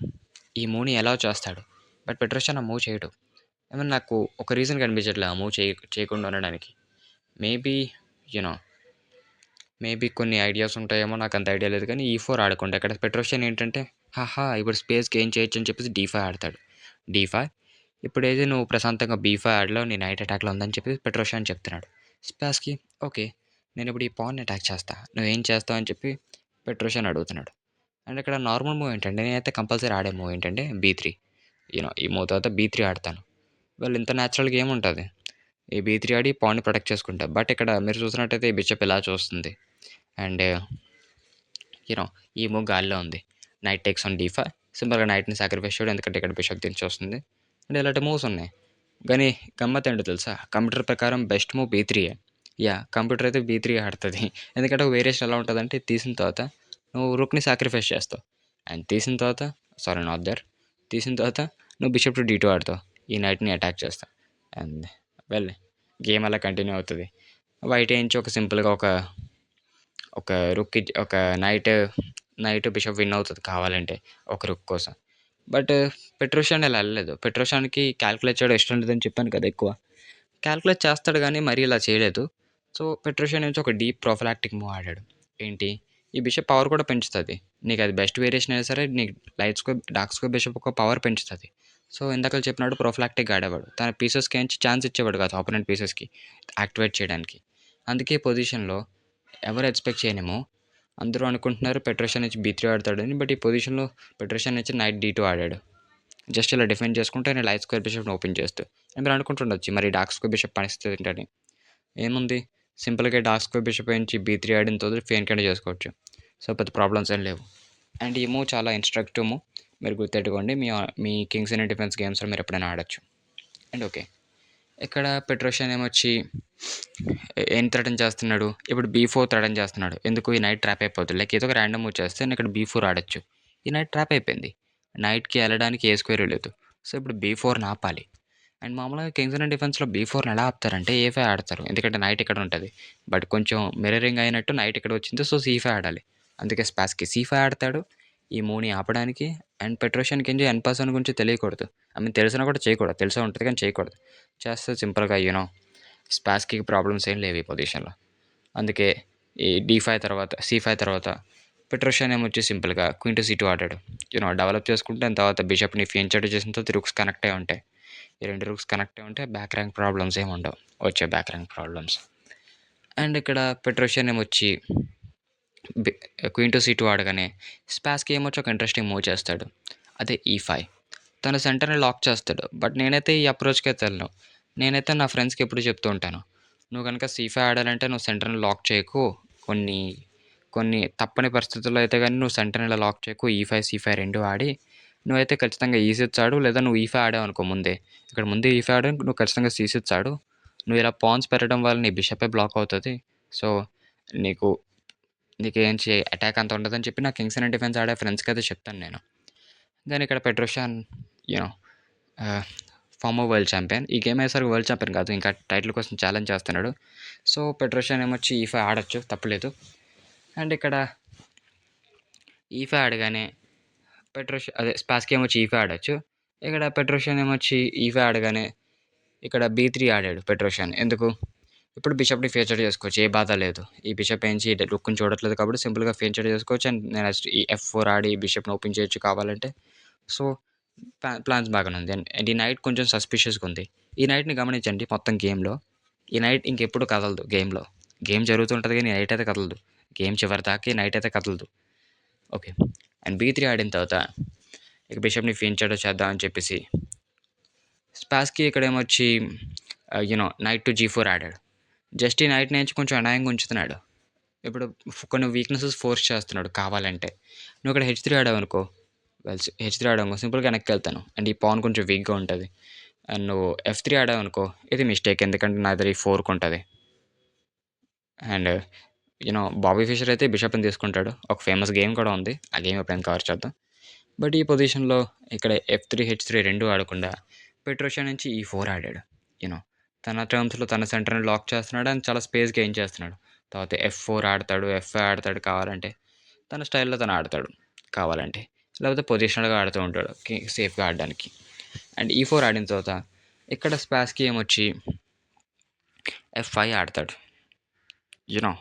ఈ మూవ్‌ని అలౌ చేస్తాడు. బట్ పెట్రోషియన్ ఆ మూవ్ చేయడు. ఏమన్నా నాకు ఒక రీజన్ కనిపించట్లే ఆ మూవ్ చేయకుండా ఉండడానికి. మేబీ యూనో మేబీ కొన్ని ఐడియాస్ ఉంటాయేమో నాకంత ఐడియా లేదు కానీ ఈ4 ఆడకుండా ఇక్కడ పెట్రోషియన్ ఏంటంటే, ఇప్పుడు స్పేస్ గెయిన్ చేయొచ్చు అని చెప్పేసి డి5 ఆడతాడు. డి5 ఇప్పుడైతే నువ్వు ప్రశాంతంగా బీ5 ఆడలో నీ నైట్ అటాక్‌లో ఉందని చెప్పి పెట్రోషియన్ చెప్తున్నాడు. స్పాస్‌కి ఓకే. నేనిప్పుడు ఈ పాన్‌ని అటాక్ చేస్తా. నువ్వేం చేస్తావు అని చెప్పి పెట్రోషియన్ అడుగుతున్నాడు. అండ్ ఇక్కడ నార్మల్ మూవ్ ఏంటంటే నేనైతే కంపల్సరీ ఆడే మూవ్ ఏంటంటే బీ3. ఈ మూవ్ తర్వాత బీ3 ఆడతాను. ఇంత న్యాచురల్‌గా ఏముంటది. ఈ బీ3 ఆడి పాన్‌ని ప్రొటెక్ట్ చేసుకుంటా. బట్ ఇక్కడ మీరు చూసినట్టయితే ఈ బిషప్ ఇలా చూస్తుంది. అండ్ యూనో ఈ మూవ్ గాలిలో ఉంది. నైట్ టేక్స్ ఆన్ డి5 సింపుల్‌గా నైట్‌ని సాక్రిఫైస్ చేయడం ఎందుకంటే ఇక్కడ బిషప్ దించొస్తుంది. అండ్ ఇలాంటి మూవ్స్ ఉన్నాయి. కానీ గమ్మత్తేంటో తెలుసా? కంప్యూటర్ ప్రకారం బెస్ట్ మూవ్ బీ3యే. కంప్యూటర్ అయితే బీ3 ఆడతది. ఎందుకంటే ఒక వేరియేషన్ ఎలా ఉంటదంటే తీసిన తర్వాత నువ్వు రూక్‌ని సాక్రిఫైస్ చేస్తావు. అండ్ తీసిన తర్వాత సారీ నాట్ దేర్. తీసిన తర్వాత నువ్వు బిషప్ టు డి2 ఆడతావు. ఈ నైట్‌ని అటాక్ చేస్తావు. అండ్ వెల్ గేమ్ అలా కంటిన్యూ అవుతది. వైట్ ఏంచి ఒక సింపుల్‌గా ఒక రుక్‌కి ఒక నైట్ బిషప్ విన్ అవుతది కావాలంటే ఒక రుక్ కోసం. బట్ పెట్రోషియన్ ఇలా ఎళ్ళలేదు. పెట్రోషియాన్‌కి కాలిక్యులేట్ చేయడం ఇష్టం లేదని చెప్పాను కదా ఎక్కువ. కాలిక్యులేట్ చేస్తాడు గానీ మరీ ఇలా చేయలేదు. సో, పెట్రోషియన్ నుంచి ఒక డీప్ ప్రొఫిలాక్టిక్ మూవ్ ఆడాడు. ఏంటి? ఈ బిషప్ పవర్ కూడా పెంచుతది. నీకది బెస్ట్ వేరియేషన్ అయినా సరే నీకు light square, dark square bishop ఒక పవర్ పెంచుతది. సో, ఇందాకల చెప్పినట్టు ప్రొఫిలాక్టిక్‌గా ఆడేవాడు. తన పీసెస్‌కేంచి ఛాన్స్ ఇచ్చేవాడు కాదు అపోనెంట్ పీసెస్‌కి యాక్టివేట్ చేయడానికి. అందుకే ఈ పొజిషన్‌లో ఎవరు ఎక్స్‌పెక్ట్ చేయనేమో అందరూ అనుకుంటున్నారు పెట్రోషియా నుంచి బీ3 ఆడతాడని. బట్ ఈ పొజిషన్‌లో పెట్రోషియా నుంచి నైట్ డీ2 ఆడాడు. జస్ట్ ఇలా డిఫెండ్ చేసుకుంటే నేను లైట్ స్క్వేర్ బిషప్‌ని ఓపెన్ చేస్తూ. మీరు అనుకుంటుండొచ్చు మరి డార్క్ స్క్వేర్ బిషప్ పరిస్థితి ఏంటని. ఏముంది సింపుల్‌గా డార్క్ స్క్వేర్ బిషప్ నుంచి బీ3 ఆడిన తర్వాత ఫెయిన్ కింద చేసుకోవచ్చు. సో, పెద్ద ప్రాబ్లమ్స్ ఏం లేవు. అండ్ ఈ మూవ్ చాలా ఇన్‌స్ట్రక్టివ్ మూవ్. మీరు గుర్తెట్టుకోండి. మీ కింగ్స్ ఇన్ డిఫెన్స్ గేమ్స్‌లో మీరు ఎప్పుడైనా ఆడొచ్చు. And okay. ఇక్కడ పెట్రోషియన్ ఏమొచ్చి ఏం థ్రెటన్ చేస్తున్నాడు? ఇప్పుడు బీ4 థ్రెటన్ చేస్తున్నాడు. ఎందుకు? ఈ నైట్ ట్రాప్ అయిపోద్ది. లైక్ ఏదో ఒక ర్యాండమ్ మూవ్ చేస్తే నేను ఇక్కడ బీ4 ఆడొచ్చు. ఈ నైట్ ట్రాప్ అయిపోయింది. నైట్‌కి ఎళ్ళడానికి ఏ స్క్వేర్ లేదు. సో, ఇప్పుడు బీ4ని ఆపాలి. అండ్ మామూలుగా కింగ్స్ ఇన్ డిఫెన్స్‌లో బీ4ని ఎలా ఆపుతారంటే ఏ5 ఆడతారు. ఎందుకంటే నైట్ ఇక్కడ ఉంటది. బట్ కొంచెం మిర్రరింగ్ అయినట్టు నైట్ ఇక్కడ వచ్చింది. సో, సి5 ఆడాలి. అందుకే స్పాస్‌కి సి5 ఆడతాడు. ఈ మూవ్‌ని ఆపడానికి. అండ్ పెట్రోషియన్‌కేంచి ఎన్ పర్సన్ గురించి తెలియకూడదు. ఐ మీన్ తెలిసినా కూడా చేయకూడదు. తెలిసే ఉంటది కానీ చేయకూడదు. చేస్తే సింపుల్‌గా స్పాస్‌కి ప్రాబ్లమ్స్ ఏం లేవు ఈ పొజిషన్‌లో. అందుకే ఈ డి5 తర్వాత సి5 తర్వాత పెట్రోషియన్ ఏమొచ్చి సింపుల్‌గా క్వీన్ టు సి2 ఆడాడు. డెవలప్ చేసుకుంటే దాని తర్వాత బిషప్‌ని ఫించడ్ చేసిన తర్వాత రూక్స్ కనెక్ట్ అయ్యి ఉంటాయి. ఈ 2 రూక్స్ కనెక్ట్ అయ్యి ఉంటే బ్యాక్ ర్యాంక్ ప్రాబ్లమ్స్ ఏమి ఉండవు. వచ్చే బ్యాక్ ర్యాంక్ ప్రాబ్లమ్స్. అండ్ ఇక్కడ పెట్రోషియన్ ఏమొచ్చి బి క్వీన్ టు సి2 ఆడగానే స్పాస్‌కి ఏమొచ్చి ఒక ఇంట్రెస్టింగ్ మూవ్ చేస్తాడు. అదే ఈ5. తన సెంటర్‌ని లాక్ చేస్తాడు. బట్ నేనైతే ఈ అప్రోచ్‌కి అయితే వెళ్ళను. నేనైతే నా ఫ్రెండ్స్‌కి ఎప్పుడు చెప్తూ ఉంటాను. నువ్వు గనుక సి5 ఆడాలంటే నువ్వు సెంటర్‌ని లాక్ చేయకు. కొన్ని కొన్ని తప్పని పరిస్థితుల్లో అయితే గాని నువ్వు సెంటర్‌ని ఇలా లాక్ చేయకు. ఈ5, సి5 2 ఆడి నువ్వైతే ఖచ్చితంగా ఈ6 ఆడు. లేదా నువ్వు ఈ5 ఆడావనుకో ముందే. ఇక్కడ ముందే ఈ5 ఆడావు నువ్వు ఖచ్చితంగా సి6 ఆడు. నువ్వు ఇలా పాన్స్ పెట్టడం వల్ల నీ బిషపే బ్లాక్ అవుతది. సో, నీకు నీకేంచి అటాక్ అంత ఉండదని చెప్పి నా కింగ్స్ ఇన్ డిఫెన్స్ ఆడే ఫ్రెండ్స్‌కైతే చెప్తాను నేను. కానీ ఇక్కడ పెట్రోషియన్ యూ నో ఆహ్, ఫార్మర్ వరల్డ్ ఛాంపియన్. ఈ గేమ్ అయ్యేసరికి వరల్డ్ ఛాంపియన్ కాదు. ఇంకా టైటిల్ కోసం ఛాలెంజ్ చేస్తున్నాడు. సో, పెట్రోషియన్ ఏమొచ్చి ఈ5 ఆడొచ్చు తప్పులేదు. అండ్ ఇక్కడ ఈ5 ఆడగానే స్పాస్‌కి ఏమొచ్చి ఈ5 ఆడొచ్చు. ఇక్కడ పెట్రోషియన్ ఏమొచ్చి ఈ5 ఆడగానే ఇక్కడ బీ3 ఆడాడు పెట్రోషియన్. ఎందుకు? ఇప్పుడు బిషప్‌ని ఫీచర్ చేసుకోవచ్చు. ఏ బాధ లేదు. ఈ బిషప్ ఏంచి లుక్‌ని చూడట్లేదు కాబట్టి సింపుల్‌గా ఫీచర్ చేసుకోవచ్చు. అండ్ నెక్స్ట్ ఈ ఎఫ్4 ఆడి బిషప్‌ని ఓపెన్ చేయొచ్చు కావాలంటే. సో, ప్లాన్స్ బాగానే ఉంది. అండ్ ఈ నైట్ కొంచెం సస్పిషియస్‌గా ఉంది. ఈ నైట్‌ని గమనించండి మొత్తం గేమ్‌లో. ఈ నైట్ ఇంకెప్పుడు కదలదు గేమ్‌లో. గేమ్ జరుగుతుంటది గానీ నైట్ అయితే కదలదు. గేమ్ చివరి దాకా ఈ నైట్ అయితే కదలదు. ఓకే. అండ్ బీ3 ఆడిన తర్వాత ఇక బిషప్‌ని ఫీచర్ చేద్దాం అని చెప్పేసి స్పాస్‌కి ఇక్కడేమొచ్చి నైట్ టు జీ4 ఆడాడు. జస్ట్ ఈ నైట్ నుంచి కొంచెం అనాయంగా ఉంచుతున్నాడు. ఇప్పుడు కొన్ని వీక్‌నెసెస్ ఫోర్స్ చేస్తున్నాడు కావాలంటే. నువ్వు ఇక్కడ హెచ్3 ఆడావనుకో హెచ్3 ఆడావనుకో సింపుల్‌గా వెనక్కెళ్తాను. అండ్ ఈ పాన్ కొంచెం వీక్‌గా ఉంటది. అండ్ నువ్వు ఎఫ్3 ఆడావనుకో ఇది మిస్టేక్. ఎందుకంటే నా దగ్గర ఈ 4కి ఉంటది. అండ్ బాబీ ఫిషర్ అయితే బిషప్‌ని తీసుకుంటాడు. ఒక ఫేమస్ గేమ్ కూడా ఉంది. ఆ గేమ్ ఎప్పుడైనా కవర్ చేద్దాం. బట్ ఈ పొజిషన్‌లో ఇక్కడ ఎఫ్3, హెచ్3 2 ఆడకుండా పెట్రోషియా నుంచి ఈ4 ఆడాడు. యూనో తన టర్మ్స్‌లో తన సెంటర్‌ని లాక్ చేస్తున్నాడు అండ్ చాలా స్పేస్ గెయిన్ చేస్తున్నాడు. తర్వాత ఎఫ్4 ఆడతాడు, ఎఫ్5 ఆడతాడు కావాలంటే. తన స్టైల్‌లో తను ఆడతాడు కావాలంటే. లేకపోతే పొజిషనల్‌గా ఆడుతూ ఉంటాడు సేఫ్‌గా ఆడడానికి. అండ్ ఈ4 ఆడిన తర్వాత ఇక్కడ స్పాస్‌కి ఏమొచ్చి ఎఫ్5 ఆడతాడు. యూనో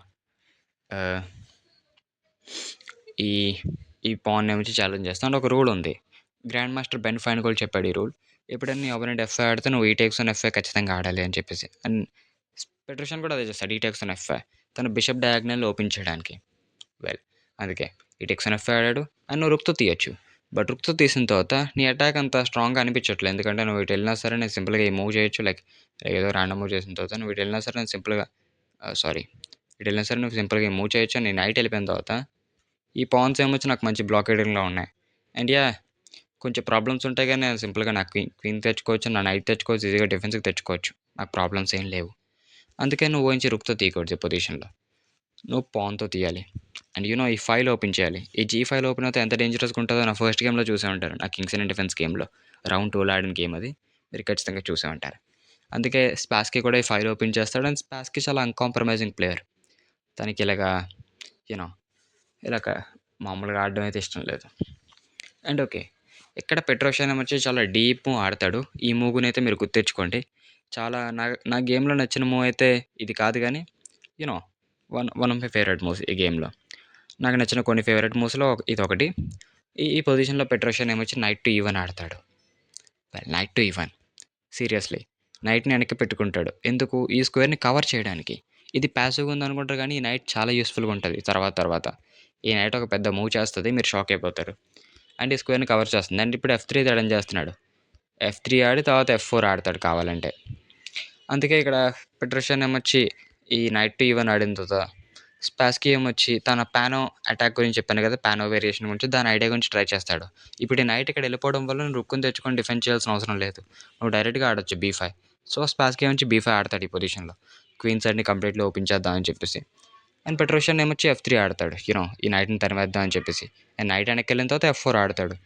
ఆహ్, ఈ ఈ పాన్ ఏమొచ్చి ఛాలెంజ్ చేస్తా. అండ్ ఒక రూల్ ఉంది. గ్రాండ్ మాస్టర్ బెన్ ఫైన్ కూడా చెప్పాడు ఈ రూల్. ఎప్పుడైనా నీ అపోనెంట్ ఎఫ్5 ఆడితే నువ్వు ఈ టేక్స్ ఆన్ ఎఫ్5 ఖచ్చితంగా ఆడాలి అని చెప్పేసి. అండ్ పెట్రోషియన్ కూడా అదే చేస్తాడు. ఈ టేక్స్ ఆన్ ఎఫ్5 తన బిషప్ డయాగ్నల్ ఓపెన్ చేయడానికి. అందుకే ఈ టేక్స్ ఆన్ ఎఫ్5 ఆడాడు. అండ్ నువ్వు రుక్‌తో తీయొచ్చు. బట్ రుక్‌తో తీసిన తర్వాత నీ అటాక్ అంత స్ట్రాంగ్‌గా అనిపించట్లేదు. ఎందుకంటే నువ్వు ఇటు వెళ్ళినా సరే నేను సింపుల్‌గా ఈ మూవ్ చేయొచ్చు. లైక్ ఏదో రాండమ్ మూవ్ చేసిన తర్వాత నువ్వు ఇటు వెళ్ళినా సరే నేను సింపుల్‌గా ఇటు వెళ్ళినా సరే నువ్వు సింపుల్‌గా ఈ మూవ్ చేయొచ్చు. నీ నైట్ వెళ్ళిపోయిన తర్వాత ఈ పాన్స్ ఏమొచ్చి నాకు మంచి బ్లాకేడింగ్‌లో ఉన్నాయి. అండ్ కొంచెం ప్రాబ్లమ్స్ ఉంటాయి గానీ నేను సింపుల్‌గా నా క్వీన్ తెచ్చుకోవచ్చు. నా నైట్ తెచ్చుకోవచ్చు. ఈజీగా డిఫెన్స్‌కి తెచ్చుకోవచ్చు. నాకు ప్రాబ్లమ్స్ ఏం లేవు. అందుకే నువ్వు ఊహించి రుక్‌తో తీయకూడదు ఈ పొజిషన్‌లో. నువ్వు పాన్‌తో తీయాలి. అండ్ ఈ ఫైల్ ఓపెన్ చేయాలి. ఈ జీ5 ఓపెన్ అవుతే ఎంత డేంజరస్‌గా ఉంటదో నా ఫస్ట్ గేమ్‌లో చూసే ఉంటారు. నా కింగ్స్ ఇన్ డిఫెన్స్ గేమ్‌లో. రౌండ్ 2లో ఆడిన గేమ్ అది. మీరు ఖచ్చితంగా చూసే ఉంటారు. అందుకే స్పాస్‌కి కూడా ఈ ఫైల్ ఓపెన్ చేస్తాడు. అండ్ స్పాస్‌కి చాలా అన్‌కాంప్రమైజింగ్ ప్లేయర్. తనకి యూనో ఇలాగ మామూలుగా ఆడడం అయితే ఇష్టం లేదు. And okay. ఇక్కడ పెట్రోషియన్ వచ్చి చాలా డీప్ మూవ్ ఆడతాడు. ఈ మూవ్‌నైతే మీరు గుర్తుంచుకోండి. చాలా నా గేమ్‌లో నచ్చిన మూవ్ అయితే ఇది కాదు గానీ, you know one one of my favourite moves ఈ గేమ్‌లో. నాకు నచ్చిన కొన్ని ఫేవరెట్ మూవ్స్‌లో ఇదొకటి. ఈ పొజిషన్‌లో పెట్రోషియన్ ఏమొచ్చి నైట్ టు ఈవెన్ ఆడతాడు. Knight to even seriously. నైట్‌ని వెనక్కి పెట్టుకుంటాడు. ఎందుకు? ఈ స్క్వేర్‌ని కవర్ చేయడానికి. ఇది పాసివ్‌గా ఉందనుకుంటారు గానీ, ఈ నైట్ చాలా యూజ్‌ఫుల్‌గా ఉంటది తర్వాత. ఈ నైట్ ఒక పెద్ద మూవ్ చేస్తది. మీరు షాక్ అయిపోతారు. అండ్ ఈ స్క్వేర్‌ని కవర్ చేస్తుంది. అండ్ ఇప్పుడు ఎఫ్3 తడని చేస్తున్నాడు. ఎఫ్3 ఆడి తర్వాత ఎఫ్4 ఆడతాడు కావాలంటే. అందుకే ఇక్కడ పెట్రోషియన్ ఏమొచ్చి ఈ నైట్ టు ఈవెన్ ఆడిన తర్వాత స్పాస్కీ ఏమొచ్చి తన పానో అటాక్ గురించి చెప్పాను కదా! పానో వేరియేషన్ గురించి దాని ఐడియా గురించి ట్రై చేస్తాడు. ఇప్పుడు ఈ నైట్ ఇక్కడ వెళ్ళిపోవడం వల్ల నువ్వు రుక్కుని తెచ్చుకొని డిఫెండ్ చేయాల్సిన అవసరం లేదు. నువ్వు డైరెక్ట్‌గా ఆడొచ్చు బీ5. సో, స్పాస్కీ ఏమొచ్చి బీ5 ఆడతాడు ఈ పొజిషన్‌లో. క్వీన్ సైడ్‌ని కంప్లీట్‌లీ ఓపెన్ చేద్దాం అని చెప్పేసి. అండ్ పెట్రోషియన్ ఏమొచ్చి ఎఫ్3 ఆడతాడు. ఈ నైట్‌ని తరిమేద్దాం అని చెప్పేసి. అండ్ నైట్ వెనక్కెళ్ళిన తర్వాత ఎఫ్4 ఆడతాడు.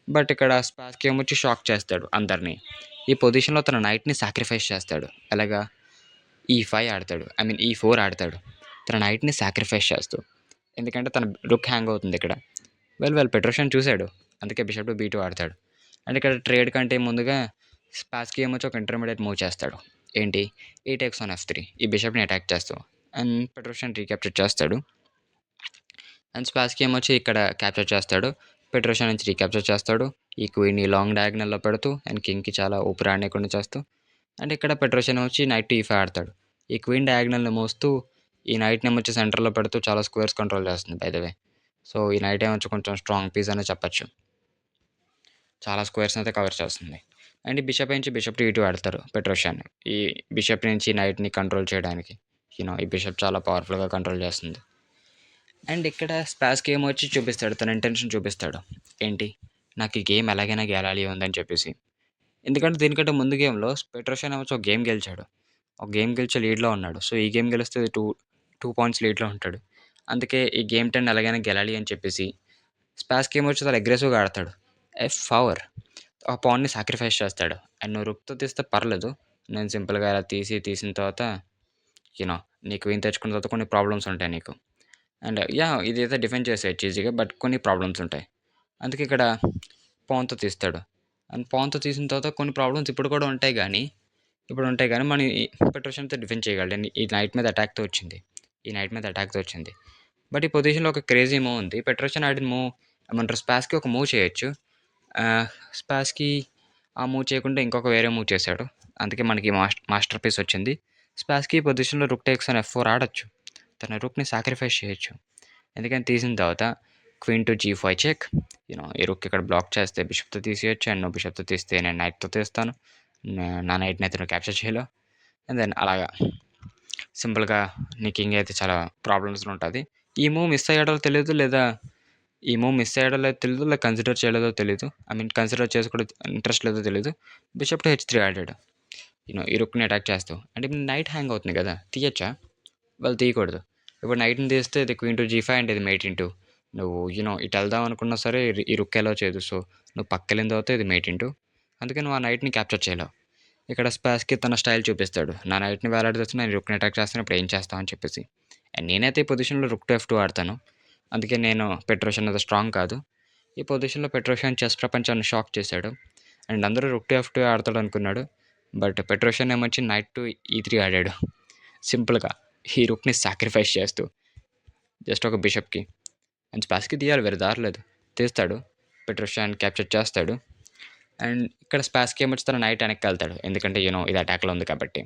బట్ ఇక్కడ స్పాస్కీ ఏమొచ్చి షాక్ చేస్తాడు అందరిని. ఈ పొజిషన్‌లో తన నైట్‌ని సాక్రిఫైస్ చేస్తాడు. ఎలాగా? ఈ5 ఆడతాడు. ఈ4 ఆడతాడు. తన నైట్‌ని సాక్రిఫైస్ చేస్తూ. ఎందుకంటే తన రుక్ హ్యాంగ్ అవుతుంది ఇక్కడ. పెట్రోషియన్ చూసాడు. అందుకే బిషప్ టు బీ2 ఆడతాడు. అండ్ ఇక్కడ ట్రేడ్ కంటే ముందుగా స్పాస్కీ ఏమొచ్చి ఒక ఇంటర్మీడియేట్ మూవ్ చేస్తాడు. ఏంటి? ఈ టేక్స్ ఆన్ ఎఫ్3 ఈ బిషప్‌ని అటాక్ చేస్తూ. అండ్ పెట్రోషియన్ రీక్యాప్చర్ చేస్తాడు. అండ్ స్పాస్కీ ఏమొచ్చి ఇక్కడ క్యాప్చర్ చేస్తాడు. పెట్రోషియన్ నుంచి రీక్యాప్చర్ చేస్తాడు. ఈ క్వీన్‌ని లాంగ్ డయాగ్నల్‌లో పెడుతూ అండ్ కింగ్‌కి చాలా ఊపిరి ఆడనీయకుండా చేస్తూ. అండ్ ఇక్కడ పెట్రోషియన్ వచ్చి నైట్ టు ఈ5 ఆడతాడు. ఈ క్వీన్ డయాగ్నల్‌ని మోస్తూ ఈ నైట్‌ని ఏమొచ్చి సెంటర్‌లో పెడుతూ చాలా స్క్వేర్స్ కంట్రోల్ చేస్తుంది బై ద వే. సో, ఈ నైట్ ఏమొచ్చి కొంచెం స్ట్రాంగ్ పీస్ అనే చెప్పొచ్చు. చాలా స్క్వేర్స్‌ని అయితే కవర్ చేస్తుంది. అండ్ ఈ బిషప్ నుంచి బిషప్ టు ఈ2 ఆడతారు పెట్రోషియన్. ఈ బిషప్ నుంచి నైట్‌ని కంట్రోల్ చేయడానికి. ఈ బిషప్ చాలా పవర్‌ఫుల్‌గా కంట్రోల్ చేస్తుంది. అండ్ ఇక్కడ స్పాస్కీ ఏమొచ్చి చూపిస్తాడు. తన ఇంటెన్షన్ చూపిస్తాడు. ఏంటి? నాకు ఈ గేమ్ ఎలాగైనా గెలాలి ఉందని చెప్పేసి. ఎందుకంటే దీనికంటే ముందు గేమ్‌లో పెట్రోషియన్ ఏమొచ్చి ఒక గేమ్ గెలిచాడు. ఒక గేమ్ గెలిచి లీడ్‌లో ఉన్నాడు. సో, ఈ గేమ్ గెలిస్తే 2 పాయింట్స్ లీడ్‌లో ఉంటాడు. అందుకే ఈ గేమ్ 10 ఎలాగైనా గెలాలి అని చెప్పేసి స్పాస్కీ ఏమొచ్చి చాలా అగ్రెసివ్‌గా ఆడతాడు. ఎఫ్4 ఆ పాన్‌ని సాక్రిఫైస్ చేస్తాడు. అండ్ నువ్వు రుక్‌తో తీస్తే పర్లేదు. నేను సింపుల్‌గా ఇలా తీసిన తర్వాత యూ నో నీ క్వీన్ తెచ్చుకున్న తర్వాత కొన్ని ప్రాబ్లమ్స్ ఉంటాయి నీకు. అండ్ ఇదైతే డిఫెండ్ చేసేయొచ్చు ఈజీగా. బట్ కొన్ని ప్రాబ్లమ్స్ ఉంటాయి. అందుకే ఇక్కడ పాన్‌తో తీస్తాడు. అండ్ పాన్‌తో తీసిన తర్వాత కొన్ని ప్రాబ్లమ్స్ ఇప్పుడు ఉంటాయి గానీ మనం ఈ పెట్రోషియన్‌తో డిఫెండ్ చేయగలడు. ఈ నైట్ మీద అటాక్‌తో వచ్చింది. బట్ ఈ పొజిషన్‌లో ఒక క్రేజీ మూవ్ ఉంది. పెట్రోషియన్ ఆడిన మూవ్ ఏమంటారు స్పాస్‌కి ఒక మూవ్ చేయొచ్చు. స్పాస్‌కి ఆ మూవ్ చేయకుండా ఇంకొక వేరే మూవ్ చేశాడు. అందుకే మనకి మాస్టర్ పీస్ వచ్చింది. స్పాస్‌కి ఈ పొజిషన్‌లో రుక్ టేక్స్ ఆన్ ఎఫ్4 ఆడొచ్చు. తన రుక్‌ని సాక్రిఫైస్ చేయొచ్చు. ఎందుకని తీసిన తర్వాత క్వీన్ టు జీ5 చెక్. ఈ రుక్ ఇక్కడ బ్లాక్ చేస్తే బిషప్‌తో తీసేయొచ్చు. అండ్ నువ్వు బిషప్‌తో తీస్తే నేను నైట్‌తో తీస్తాను. నా నైట్‌ని అయితే నువ్వు క్యాప్చర్ చేయలేవు. అండ్ దెన్ అలాగా సింపుల్‌గా నీ కింగ్ అయితే చాలా ప్రాబ్లమ్స్‌లో ఉంటది. ఈ మూవ్ మిస్ అయ్యాడో తెలీదు. లేదా కన్సిడర్ చేయలేదో తెలీదు. కన్సిడర్ చేసుకోవడం ఇంట్రెస్ట్ లేదో తెలీదు. బిషప్ టు హెచ్3 ఆడాడు. ఈ రుక్‌ని అటాక్ చేస్తూ. అంటే ఇప్పుడు నైట్ హ్యాంగ్ అవుతుంది కదా! తీయొచ్చా? వాళ్ళు తీయకూడదు. ఇప్పుడు నైట్‌ని తీస్తే ఇది క్వీన్ టు జీ5 అండ్ ఇది మేట్ ఇంటూ. నువ్వు ఇటు వెళ్దాం అనుకున్నా సరే ఈ రుక్ అలౌ చేయదు. సో, నువ్వు పక్కకెళ్ళిన తర్వాత ఇది మేట్ ఇంటూ. అందుకే నువ్వు ఆ నైట్‌ని క్యాప్చర్ చేయలేవు. ఇక్కడ స్పాస్‌కి తన స్టైల్ చూపిస్తాడు. నా నైట్‌ని వేలాడదీస్తున్నా, నేను రుక్‌ని అటాక్ చేస్తాను. ఇప్పుడు ఏం చేస్తావు అని చెప్పేసి. అండ్ నేనైతే ఈ పొజిషన్‌లో రుక్ టు ఎఫ్2 ఆడతాను. అందుకే నేను పెట్రోషియన్ అంత స్ట్రాంగ్ కాదు. ఈ పొజిషన్‌లో పెట్రోషియన్ చెస్ ప్రపంచాన్ని షాక్ చేశాడు. అండ్ అందరూ రుక్ టు ఎఫ్2 ఆడతాడు అనుకున్నాడు. బట్ పెట్రోషియన్ ఏమొచ్చి నైట్ టు ఈ3 ఆడాడు. సింపుల్‌గా ఈ రుక్‌ని సాక్రిఫైస్ చేస్తూ జస్ట్ ఒక బిషప్‌కి. అండ్ స్పాస్‌కి తీయాలి వేరే దారి లేదు. తీస్తాడు. పెట్రోషియన్ క్యాప్చర్ చేస్తాడు. అండ్ ఇక్కడ స్పాస్‌కి ఏమొచ్చి తన నైట్ వెనక్కెళ్తాడు. ఎందుకంటే ఇది అటాక్‌లో ఉంది కాబట్టి.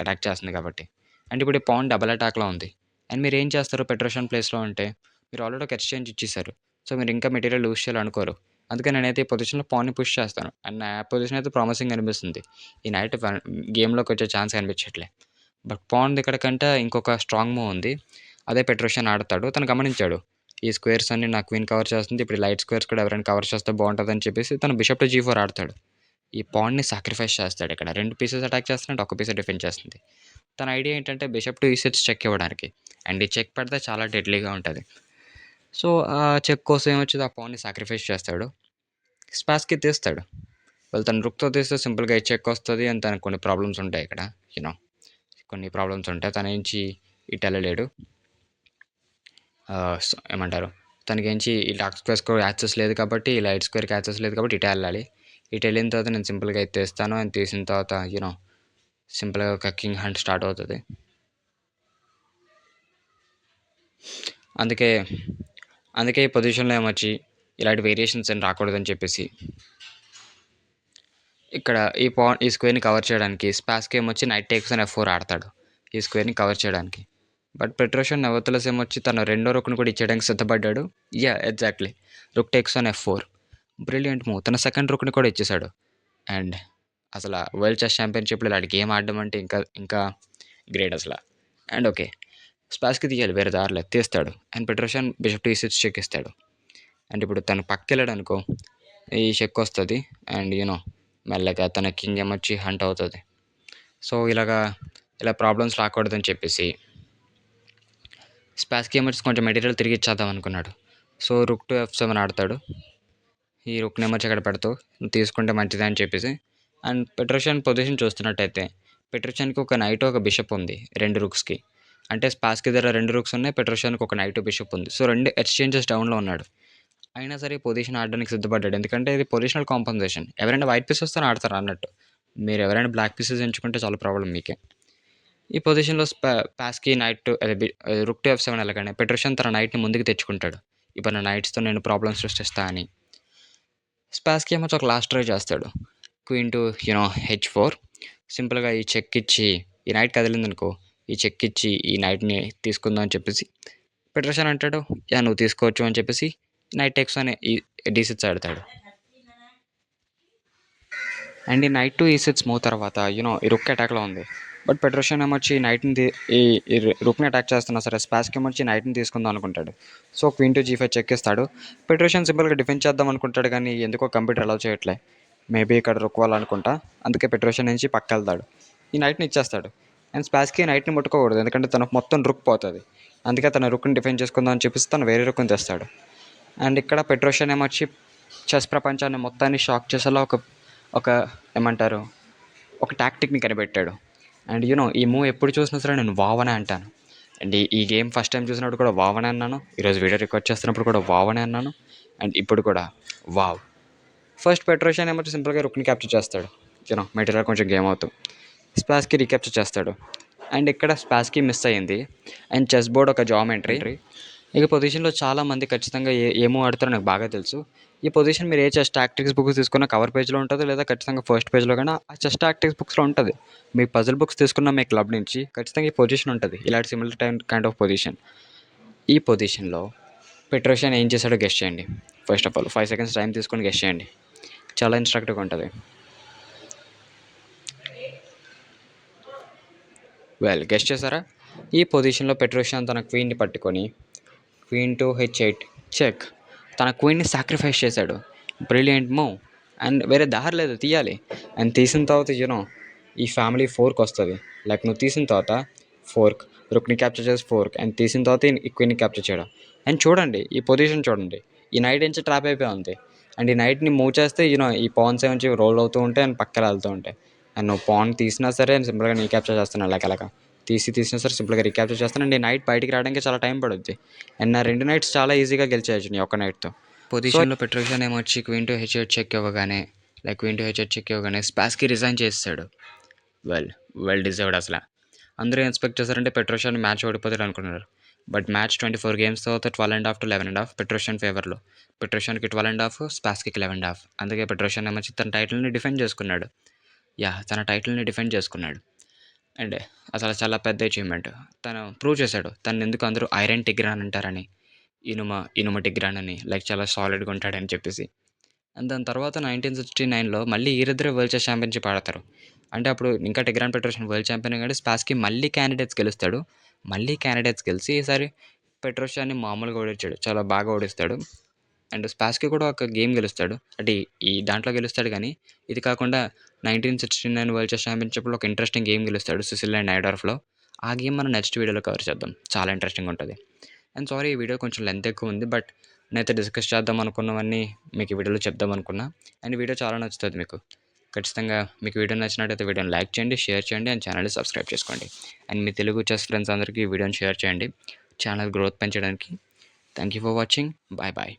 అటాక్ చేస్తుంది కాబట్టి. అండ్ ఇప్పుడు ఈ పాన్ డబుల్ అటాక్‌లో ఉంది. అండ్ మీరేం చేస్తారు పెట్రోషియన్ ప్లేస్‌లో ఉంటే? మీరు ఆల్రెడీ ఒక ఎక్స్‌చేంజ్ ఇచ్చేసారు. సో, మీరు ఇంకా మెటీరియల్ లూజ్ చేయాలనుకోరు. అందుకే నేనైతే ఈ పొజిషన్‌లో పాన్‌ని పుష్ చేస్తాను. అండ్ నా పొజిషన్ అయితే ప్రామిసింగ్ అనిపిస్తుంది. ఈ నైట్ గేమ్‌లోకి వచ్చే ఛాన్స్ కనిపించట్లే. బట్ పాన్‌ది ఇక్కడ కంటే ఇంకొక స్ట్రాంగ్ మూవ్ ఉంది. అదే పెట్రోషియన్ ఆడతాడు. తను గమనించాడు. ఈ స్క్వేర్స్ అన్నీ నా క్వీన్ కవర్ చేస్తుంది. ఇప్పుడు ఈ లైట్ స్క్వేర్స్ కూడా ఎవరైనా కవర్ చేస్తే బావుంటదని చెప్పేసి తను బిషప్ టు జీ4 ఆడతాడు. ఈ పాన్‌ని సాక్రిఫైస్ చేస్తాడు ఇక్కడ. 2 పీసెస్ అటాక్ చేస్తున్నాడు. ఒక పీసే డిఫెండ్ చేస్తుంది. తన ఐడియా ఏంటంటే బిషప్ టు ఈ6 చెక్ ఇవ్వడానికి. అండ్ ఈ చెక్ పెడితే చాలా డెడ్లీగా ఉంటది. సో, ఆ చెక్ కోసం ఏమొచ్చేది ఆ పాన్‌ని సాక్రిఫైస్ చేస్తాడు. స్పాస్‌కి తీస్తాడు. తను రుక్‌తో తీస్తే సింపుల్‌గా ఈ చెక్ వస్తది. అండ్ తనకు కొన్ని ప్రాబ్లమ్స్ ఉంటాయి ఇక్కడ. యూ నో కొన్ని ప్రాబ్లమ్స్ ఉంటాయి. తన నుంచి ఇటెళ్ళలేడు. ఏమంటారు? తనకేంచి ఈ డార్క్ స్క్వేర్స్‌కి యాక్సెస్ లేదు కాబట్టి, ఈ లైట్ స్క్వేర్‌కి యాక్సెస్ లేదు కాబట్టి ఇటే ఎళ్ళాలి. ఇటెళ్ళిన తర్వాత నేను సింపుల్‌గా ఇది తీస్తాను. అండ్ తీసిన తర్వాత సింపుల్‌గా ఒక కింగ్ హంట్ స్టార్ట్ అవుతది. అందుకే అందుకే ఈ పొజిషన్‌లో ఏమొచ్చి ఇలాంటి వేరియేషన్స్ ఏం రాకూడదని చెప్పేసి ఇక్కడ ఈ స్క్వేర్‌ని కవర్ చేయడానికి స్పాస్‌కి ఏమొచ్చి నైట్ టేక్స్ అనే F4 ఆడతాడు. ఈ స్క్వేర్‌ని కవర్ చేయడానికి. బట్ పెట్రోషన్ నెవర్తలెస్ ఏమొచ్చి తన రెండో రూక్‌ని కూడా ఇచ్చేయడానికి సిద్ధపడ్డాడు. Exactly. Rook takes on F4. Brilliant move. తన సెకండ్ రూక్‌ని కూడా ఇచ్చేసాడు. అండ్ అసల వరల్డ్ చెస్ ఛాంపియన్‌షిప్‌లో ఇలాంటి గేమ్ ఆడడం అంటే ఇంకా గ్రేట్ అసల. And okay. స్పాస్‌కి తీయాలి వేరే దారి లేదు. తీస్తాడు. And Petrosian bishop to e6 check ఇస్తాడు. అండ్ ఇప్పుడు తను పక్కకెళ్ళాడనుకో ఈ చెక్ వస్తది. అండ్ మెల్లగా తన కింగ్ ఏమొచ్చి హంట్ అవుతది. సో ఇలా ప్రాబ్లమ్స్ రాకూడదని చెప్పేసి స్పాస్‌కి ఏమొచ్చి కొంచెం మెటీరియల్ తిరిగి ఇచ్చేద్దాం అనుకున్నాడు. సో రూక్ టు F7 ఆడతాడు. ఈ రూక్‌ని ఏమొచ్చి అక్కడ పెడతావు. నువ్వు తీసుకుంటే మంచిదే అని చెప్పేసి. అండ్ పెట్రోషన్ పొజిషన్ చూస్తున్నట్టయితే పెట్రోషన్‌కి ఒక నైట్, ఒక బిషప్ ఉంది 2 రూక్స్‌కి. అంటే స్పాస్‌కి దగ్గర 2 రూక్స్ ఉన్నాయి. పెట్రోషన్‌కి ఒక నైట్, బిషప్ ఉంది. సో 2 ఎక్స్‌చేంజెస్ డౌన్‌లో ఉన్నాడు. అయినా సరే ఈ పొజిషన్ ఆడడానికి సిద్ధపడ్డాడు. ఎందుకంటే ఇది పొజిషనల్ కాంపెన్సేషన్. ఎవరైనా వైట్ పీసెస్తోనే ఆడతారు అన్నట్టు. మీరు ఎవరైనా బ్లాక్ పీసెస్ ఎంచుకుంటే చాలా ప్రాబ్లమ్ మీకే. ఈ పొజిషన్‌లో పాస్‌కి night rook to F7 ఎలాగానే Petrosian తన నైట్‌ని ముందుకు తెచ్చుకుంటాడు. ఇప్పుడు నా నైట్స్‌తో నేను ప్రాబ్లమ్స్ సృష్టిస్తా అని. స్పాస్‌కి ఏమొచ్చి ఒక లాస్ట్ ట్రై చేస్తాడు. క్వీన్ టు H4 సింపుల్‌గా ఈ చెక్ ఇచ్చి ఈ నైట్ కదిలిందనుకో ఈ చెక్ ఇచ్చి ఈ నైట్‌ని తీసుకుందాం అని చెప్పేసి పెట్రోషన్ అంటాడు నువ్వు తీసుకోవచ్చు అని చెప్పేసి నైట్ టేక్స్ అని ఈ D6 ఆడతాడు. అండ్ ఈ నైట్ టు E6 మూవ్ తర్వాత ఈ రుక్ అటాక్‌లో ఉంది. బట్ పెట్రోషన్ ఏమొచ్చి నైట్‌ని ఈ రుక్‌ని అటాక్ చేస్తున్నా సరే స్పాస్‌కి ఏమొచ్చి నైట్‌ని తీసుకుందాం అనుకుంటాడు. So queen to G5 check ఇస్తాడు. పెట్రోషన్ సింపుల్‌గా డిఫెండ్ చేద్దాం అనుకుంటాడు కానీ ఎందుకో కంప్యూటర్ అలౌ చేయట్లే. మేబీ ఇక్కడ రుక్ వాళ్ళనుకుంటా. అందుకే పెట్రోషన్ నుంచి పక్కకెళ్తాడు. ఈ నైట్‌ని ఇచ్చేస్తాడు. అండ్ స్పాస్‌కి నైట్‌ని ముట్టుకోకూడదు. ఎందుకంటే తనకు మొత్తం రుక్ పోతది. అందుకే తన రుక్‌ని డిఫెండ్ చేసుకుందాం అని చెప్పేసి తను వేరే రుక్‌ని తెస్తాడు. అండ్ ఇక్కడ పెట్రోషన్ ఏమొచ్చి చెస్ ప్రపంచాన్ని మొత్తాన్ని షాక్ చేసేలా ఒక ఏమంటారు ఒక టాక్టిక్‌ని కనిపెట్టాడు. అండ్ ఈ మూవ్ ఎప్పుడు చూసినా సరే నేను వావ్ అనే అంటాను. అండ్ ఈ గేమ్ ఫస్ట్ టైం చూసినప్పుడు కూడా వావ్ అనే అన్నాను. ఈరోజు వీడియో రికార్డ్ చేస్తున్నప్పుడు కూడా వావ్ అనే అన్నాను. అండ్ ఇప్పుడు కూడా వావ్. ఫస్ట్ పెట్రోషన్ ఏమొచ్చి సింపుల్‌గా రుక్‌ని క్యాప్చర్ చేస్తాడు. మెటీరియల్ కొంచెం గేమ్ అవుతూ. స్పాస్‌కి రీక్యాప్చర్ చేస్తాడు. అండ్ ఇక్కడ స్పాస్‌కి మిస్ అయింది. అండ్ చెస్ బోర్డ్ ఒక జామెట్రీ. ఇక పొజిషన్‌లో చాలామంది ఖచ్చితంగా ఏ మూవ్ ఆడతారో నాకు బాగా తెలుసు. ఈ పొజిషన్ మీరు ఏ చెస్ టాక్టిక్స్ బుక్స్ తీసుకున్న కవర్ పేజ్‌లో ఉంటది. లేదా ఖచ్చితంగా ఫస్ట్ పేజ్‌లో గాని ఆ చెస్ టాక్టిక్స్ బుక్స్‌లో ఉంటది. మీ పజిల్ బుక్స్ తీసుకున్న మీ క్లబ్ నుంచి ఖచ్చితంగా ఈ పొజిషన్ ఉంటది. ఇలాంటి సిమిలర్ కైండ్ ఆఫ్ పొజిషన్. ఈ పొజిషన్‌లో పెట్రోషన్ ఏం చేశాడో గెస్ చేయండి. First of all 5 seconds time తీసుకొని గెస్ చేయండి. చాలా ఇన్‌స్ట్రక్టివ్‌గా ఉంటది. గెస్ చేసారా? ఈ పొజిషన్‌లో పెట్రోషన్ తన క్వీన్‌ని పట్టుకొని క్వీన్ టు H8 చెక్. తన క్వీన్‌ని సాక్రిఫైస్ చేశాడు. Brilliant move. అండ్ వేరే దారి లేదు తీయాలి. అండ్ తీసిన తర్వాత ఈ ఫ్యామిలీ ఫోర్క్ వస్తుంది. లైక్ నువ్వు తీసిన తర్వాత ఫోర్క్ రుక్ని క్యాప్చర్ చేసి ఫోర్క్ అండ్ తీసిన తర్వాత ఈ క్వీన్ని క్యాప్చర్ చేయడం. అండ్ చూడండి ఈ పొజిషన్ చూడండి. ఈ నైట్ నుంచి ట్రాప్ అయిపోయి ఉంది. అండ్ ఈ నైట్ని మూవ్ చేస్తే ఈ పాన్స్ ఏమొచ్చి రోల్ అవుతూ ఉంటాయి అండ్ పక్కన వెళ్తూ ఉంటాయి. అండ్ నువ్వు పాన్ తీసినా సరే సింపుల్గా నీ క్యాప్చర్ చేస్తున్నాను అలాగ తీసినా సరే సింపుల్గా రీక్యాప్చర్ చేస్తాను. అండ్ ఈ నైట్ బయటికి రావడానికి చాలా టైం పడుద్ది. అండ్ నా 2 నైట్స్ చాలా ఈజీగా గెలిచేయచ్చు నీ ఒక్క నైట్‌తో. పొజిషన్‌లో Petrosian ఏమొచ్చి queen to H8 check ఇవ్వగానే క్వీన్ టు H8 చెక్ ఇవ్వగానే స్పాస్‌కి రిజైన్ చేసేసాడు. వెల్ డిజర్వ్డ్ అసల. అందరూ ఎక్స్పెక్ట్ చేశారంటే పెట్రోషన్ మ్యాచ్ ఓడిపోతాడు అనుకున్నారు. బట్ మ్యాచ్ 24 గేమ్స్ తర్వాత 12.5 to 11.5 పెట్రోషన్ ఫేవర్‌లో. పెట్రోషన్‌కి 12.5 స్పాస్‌కి 11.5 అందుకే పెట్రోషన్ ఏమొచ్చి తన టైటిల్‌ని డిఫెండ్ చేసుకున్నాడు. తన టైటిల్‌ని డిఫెండ్ చేసుకున్నాడు. అండ్ అసలు చాలా పెద్ద అచీవ్‌మెంట్. తను ప్రూవ్ చేశాడు. తనెందుకు అందరూ ఐరన్ టిగ్రాన్ అంటారని. ఇనుమ టిగ్రాన్ అని చాలా సాలిడ్‌గా ఉంటాడని చెప్పేసి. అండ్ దాని తర్వాత 1969లో మళ్ళీ వీరిద్దరే వరల్డ్ చెస్ ఛాంపియన్‌షిప్ ఆడతారు. అంటే అప్పుడు ఇంకా టిగ్రాన్ పెట్రోషన్ వరల్డ్ ఛాంపియన్ అయ్యాడు. స్పాస్‌కి మళ్ళీ క్యాండిడేట్స్ గెలుస్తాడు. మళ్ళీ క్యాండిడేట్స్ గెలిచి ఈసారి పెట్రోషాన్ని మామూలుగా ఓడించాడు. చాలా బాగా ఓడిస్తాడు. అండ్ స్పాస్‌కి కూడా ఒక గేమ్ గెలుస్తాడు. అంటే ఈ దాంట్లో గెలుస్తాడు గానీ, ఇది కాకుండా 1969 వరల్డ్ చెస్ ఛాంపియన్‌షిప్‌లో ఒక ఇంట్రెస్టింగ్ గేమ్ గెలుస్తాడు స్విట్జర్లాండ్ నైడార్ఫ్‌లో. ఆ గేమ్ మనం నెక్స్ట్ వీడియోలో కవర్ చేద్దాం. చాలా ఇంట్రెస్టింగ్‌గా ఉంటది. అండ్ సారీ ఈ వీడియో కొంచెం లెంత్ ఎక్కువ ఉంది. బట్ నేనైతే డిస్కస్ చేద్దాం అనుకున్నవన్నీ మీకు ఈ వీడియోలో చెప్దాం అనుకున్నా. అండ్ వీడియో చాలా నచ్చుతది మీకు. ఖచ్చితంగా మీకు వీడియో నచ్చినట్టయితే వీడియోని లైక్ చేయండి, షేర్ చేయండి అండ్ ఛానల్‌ని సబ్స్క్రైబ్ చేసుకోండి. అండ్ మీ తెలుగు చెస్ ఫ్రెండ్స్ అందరికీ ఈ వీడియోని షేర్ చేయండి. ఛానల్ గ్రోత్ పెంచడానికి. Thank you for watching. Bye bye.